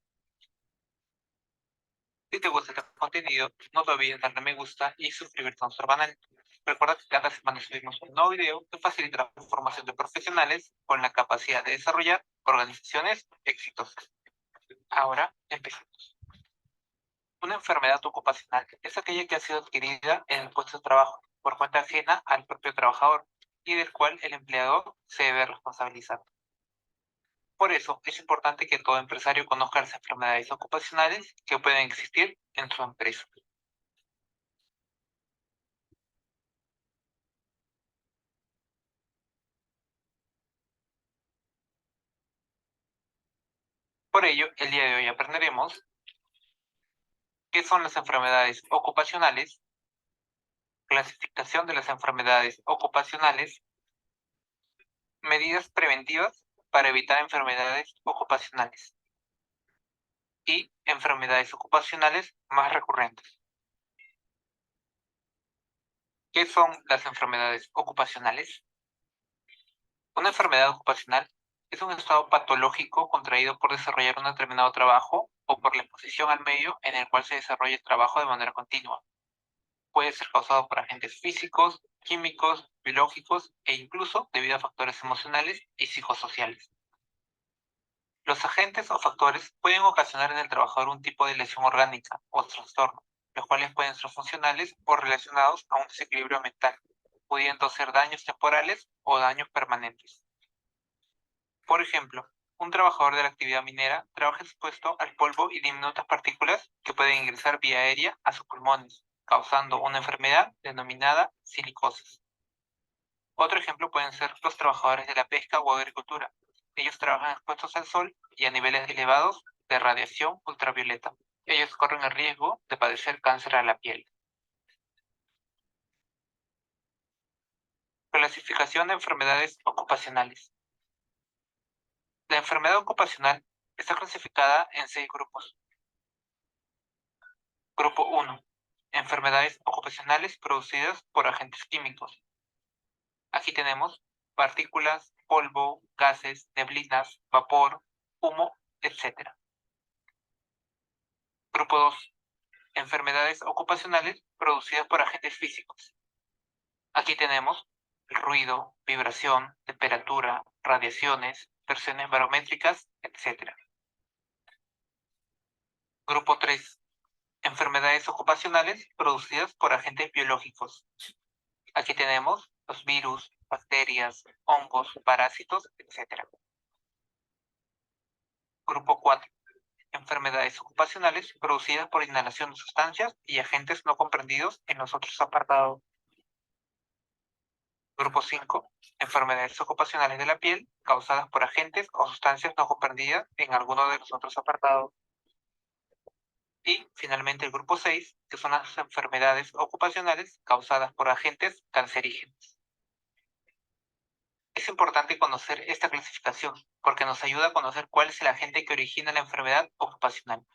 Si te gusta este contenido, no te olvides darle me gusta y suscribirte a nuestro canal. Recuerda que cada semana subimos un nuevo video que facilitará la formación de profesionales con la capacidad de desarrollar organizaciones exitosas. Ahora empecemos. Una enfermedad ocupacional es aquella que ha sido adquirida en el puesto de trabajo por cuenta ajena al propio trabajador y del cual el empleador se debe responsabilizar. Por eso es importante que todo empresario conozca las enfermedades ocupacionales que pueden existir en su empresa. Por ello, el día de hoy aprenderemos ¿Qué son las enfermedades ocupacionales? Clasificación de las enfermedades ocupacionales. Medidas preventivas para evitar enfermedades ocupacionales. Y enfermedades ocupacionales más recurrentes. ¿Qué son las enfermedades ocupacionales? Una enfermedad ocupacional es un estado patológico contraído por desarrollar un determinado trabajo o por la exposición al medio en el cual se desarrolla el trabajo de manera continua. Puede ser causado por agentes físicos, químicos, biológicos e incluso debido a factores emocionales y psicosociales. Los agentes o factores pueden ocasionar en el trabajador un tipo de lesión orgánica o trastorno, los cuales pueden ser funcionales o relacionados a un desequilibrio mental, pudiendo ser daños temporales o daños permanentes. Por ejemplo, un trabajador de la actividad minera trabaja expuesto al polvo y diminutas partículas que pueden ingresar vía aérea a sus pulmones, causando una enfermedad denominada silicosis. Otro ejemplo pueden ser los trabajadores de la pesca o agricultura. Ellos trabajan expuestos al sol y a niveles elevados de radiación ultravioleta. Ellos corren el riesgo de padecer cáncer a la piel. Clasificación de enfermedades ocupacionales. La enfermedad ocupacional está clasificada en 6 grupos. Grupo 1. Enfermedades ocupacionales producidas por agentes químicos. Aquí tenemos partículas, polvo, gases, neblinas, vapor, humo, etc. Grupo 2. Enfermedades ocupacionales producidas por agentes físicos. Aquí tenemos el ruido, vibración, temperatura, radiaciones, presiones barométricas, etc. Grupo 3. Enfermedades ocupacionales producidas por agentes biológicos. Aquí tenemos los virus, bacterias, hongos, parásitos, etc. Grupo 4. Enfermedades ocupacionales producidas por inhalación de sustancias y agentes no comprendidos en los otros apartados. Grupo 5. Enfermedades ocupacionales de la piel causadas por agentes o sustancias no comprendidas en alguno de los otros apartados. Y finalmente el grupo 6, que son las enfermedades ocupacionales causadas por agentes cancerígenos. Es importante conocer esta clasificación porque nos ayuda a conocer cuál es el agente que origina la enfermedad ocupacional.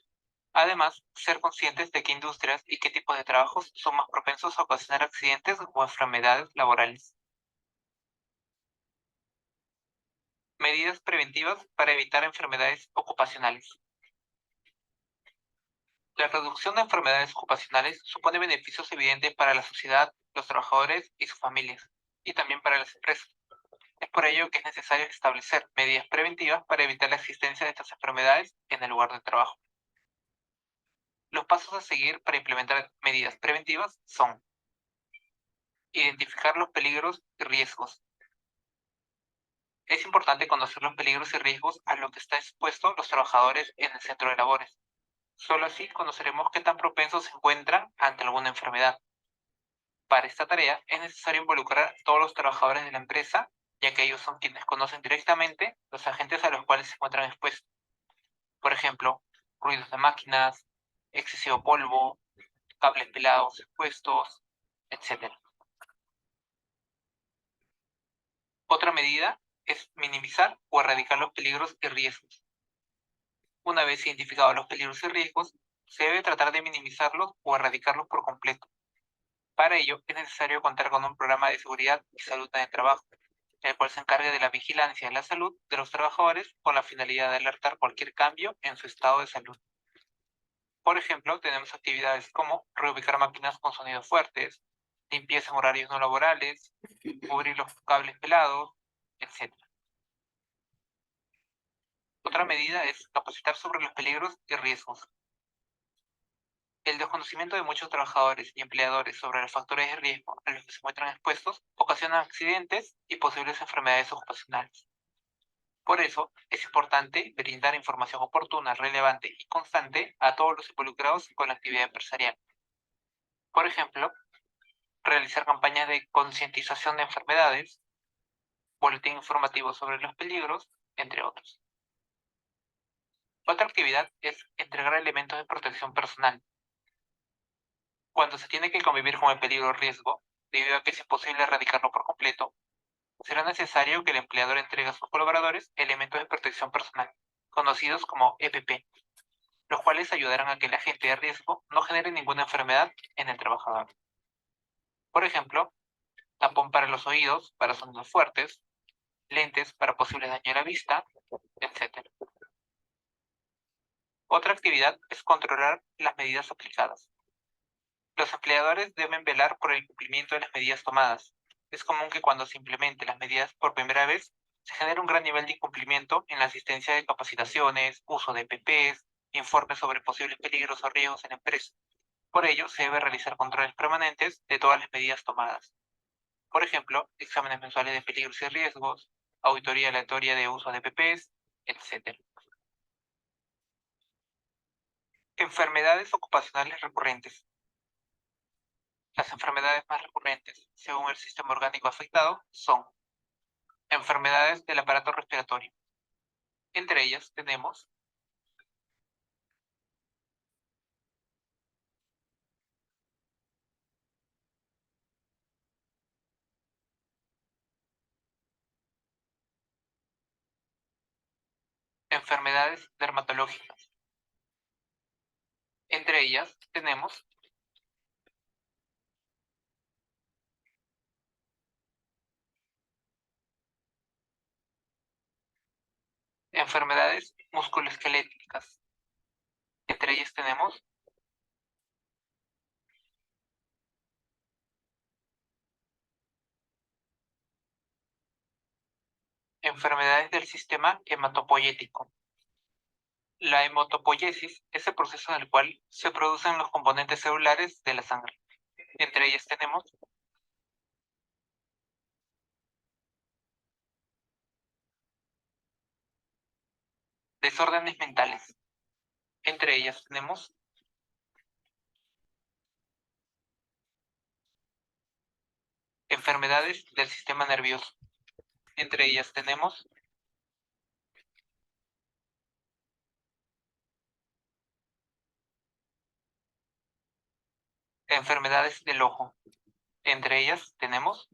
Además, ser conscientes de qué industrias y qué tipos de trabajos son más propensos a ocasionar accidentes o enfermedades laborales. Medidas preventivas para evitar enfermedades ocupacionales. La reducción de enfermedades ocupacionales supone beneficios evidentes para la sociedad, los trabajadores y sus familias, y también para las empresas. Es por ello que es necesario establecer medidas preventivas para evitar la existencia de estas enfermedades en el lugar de trabajo. Los pasos a seguir para implementar medidas preventivas son: identificar los peligros y riesgos. Es importante conocer los peligros y riesgos a los que están expuestos los trabajadores en el centro de labores. Solo así conoceremos qué tan propensos se encuentran ante alguna enfermedad. Para esta tarea es necesario involucrar a todos los trabajadores de la empresa, ya que ellos son quienes conocen directamente los agentes a los cuales se encuentran expuestos. Por ejemplo, ruidos de máquinas, excesivo polvo, cables pelados expuestos, etc. Otra medida es minimizar o erradicar los peligros y riesgos. Una vez identificados los peligros y riesgos, se debe tratar de minimizarlos o erradicarlos por completo. Para ello, es necesario contar con un programa de seguridad y salud en el trabajo, el cual se encargue de la vigilancia de la salud de los trabajadores con la finalidad de alertar cualquier cambio en su estado de salud. Por ejemplo, tenemos actividades como reubicar máquinas con sonidos fuertes, limpieza en horarios no laborales, cubrir los cables pelados, etc. Otra medida es capacitar sobre los peligros y riesgos. El desconocimiento de muchos trabajadores y empleadores sobre los factores de riesgo a los que se encuentran expuestos ocasiona accidentes y posibles enfermedades ocupacionales. Por eso, es importante brindar información oportuna, relevante y constante a todos los involucrados con la actividad empresarial. Por ejemplo, realizar campañas de concientización de enfermedades, boletín informativo sobre los peligros, entre otros. Otra actividad es entregar elementos de protección personal. Cuando se tiene que convivir con el peligro o riesgo, debido a que es imposible erradicarlo por completo, será necesario que el empleador entregue a sus colaboradores elementos de protección personal, conocidos como EPP, los cuales ayudarán a que el agente de riesgo no genere ninguna enfermedad en el trabajador. Por ejemplo, tapón para los oídos para sonidos fuertes, lentes para posible daño a la vista, etc. Otra actividad es controlar las medidas aplicadas. Los empleadores deben velar por el cumplimiento de las medidas tomadas. Es común que cuando se implementen las medidas por primera vez, se genere un gran nivel de incumplimiento en la asistencia de capacitaciones, uso de EPPs, informes sobre posibles peligros o riesgos en la empresa. Por ello, se debe realizar controles permanentes de todas las medidas tomadas. Por ejemplo, exámenes mensuales de peligros y riesgos, auditoría aleatoria de uso de EPPs, etc. Enfermedades ocupacionales recurrentes. Las enfermedades más recurrentes, según el sistema orgánico afectado, son enfermedades del aparato respiratorio. Entre ellas tenemos enfermedades dermatológicas. Entre ellas tenemos enfermedades musculoesqueléticas. Entre ellas tenemos enfermedades del sistema hematopoyético. La hematopoiesis es el proceso en el cual se producen los componentes celulares de la sangre. Entre ellas tenemos desórdenes mentales. Entre ellas tenemos enfermedades del sistema nervioso. Entre ellas tenemos enfermedades del ojo. Entre ellas tenemos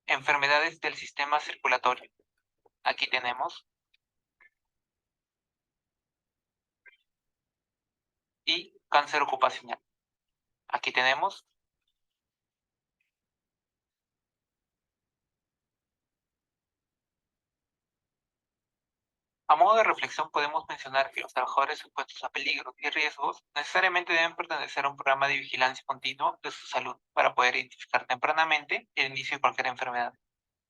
enfermedades del sistema circulatorio. Aquí tenemos y cáncer ocupacional. Aquí tenemos a modo de reflexión podemos mencionar que los trabajadores expuestos a peligros y riesgos necesariamente deben pertenecer a un programa de vigilancia continua de su salud para poder identificar tempranamente el inicio de cualquier enfermedad,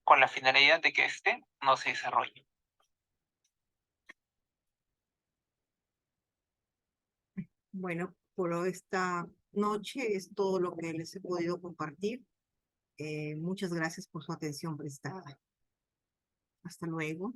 con la finalidad de que éste no se desarrolle. Bueno, por esta noche es todo lo que les he podido compartir. Muchas gracias por su atención prestada. Hasta luego.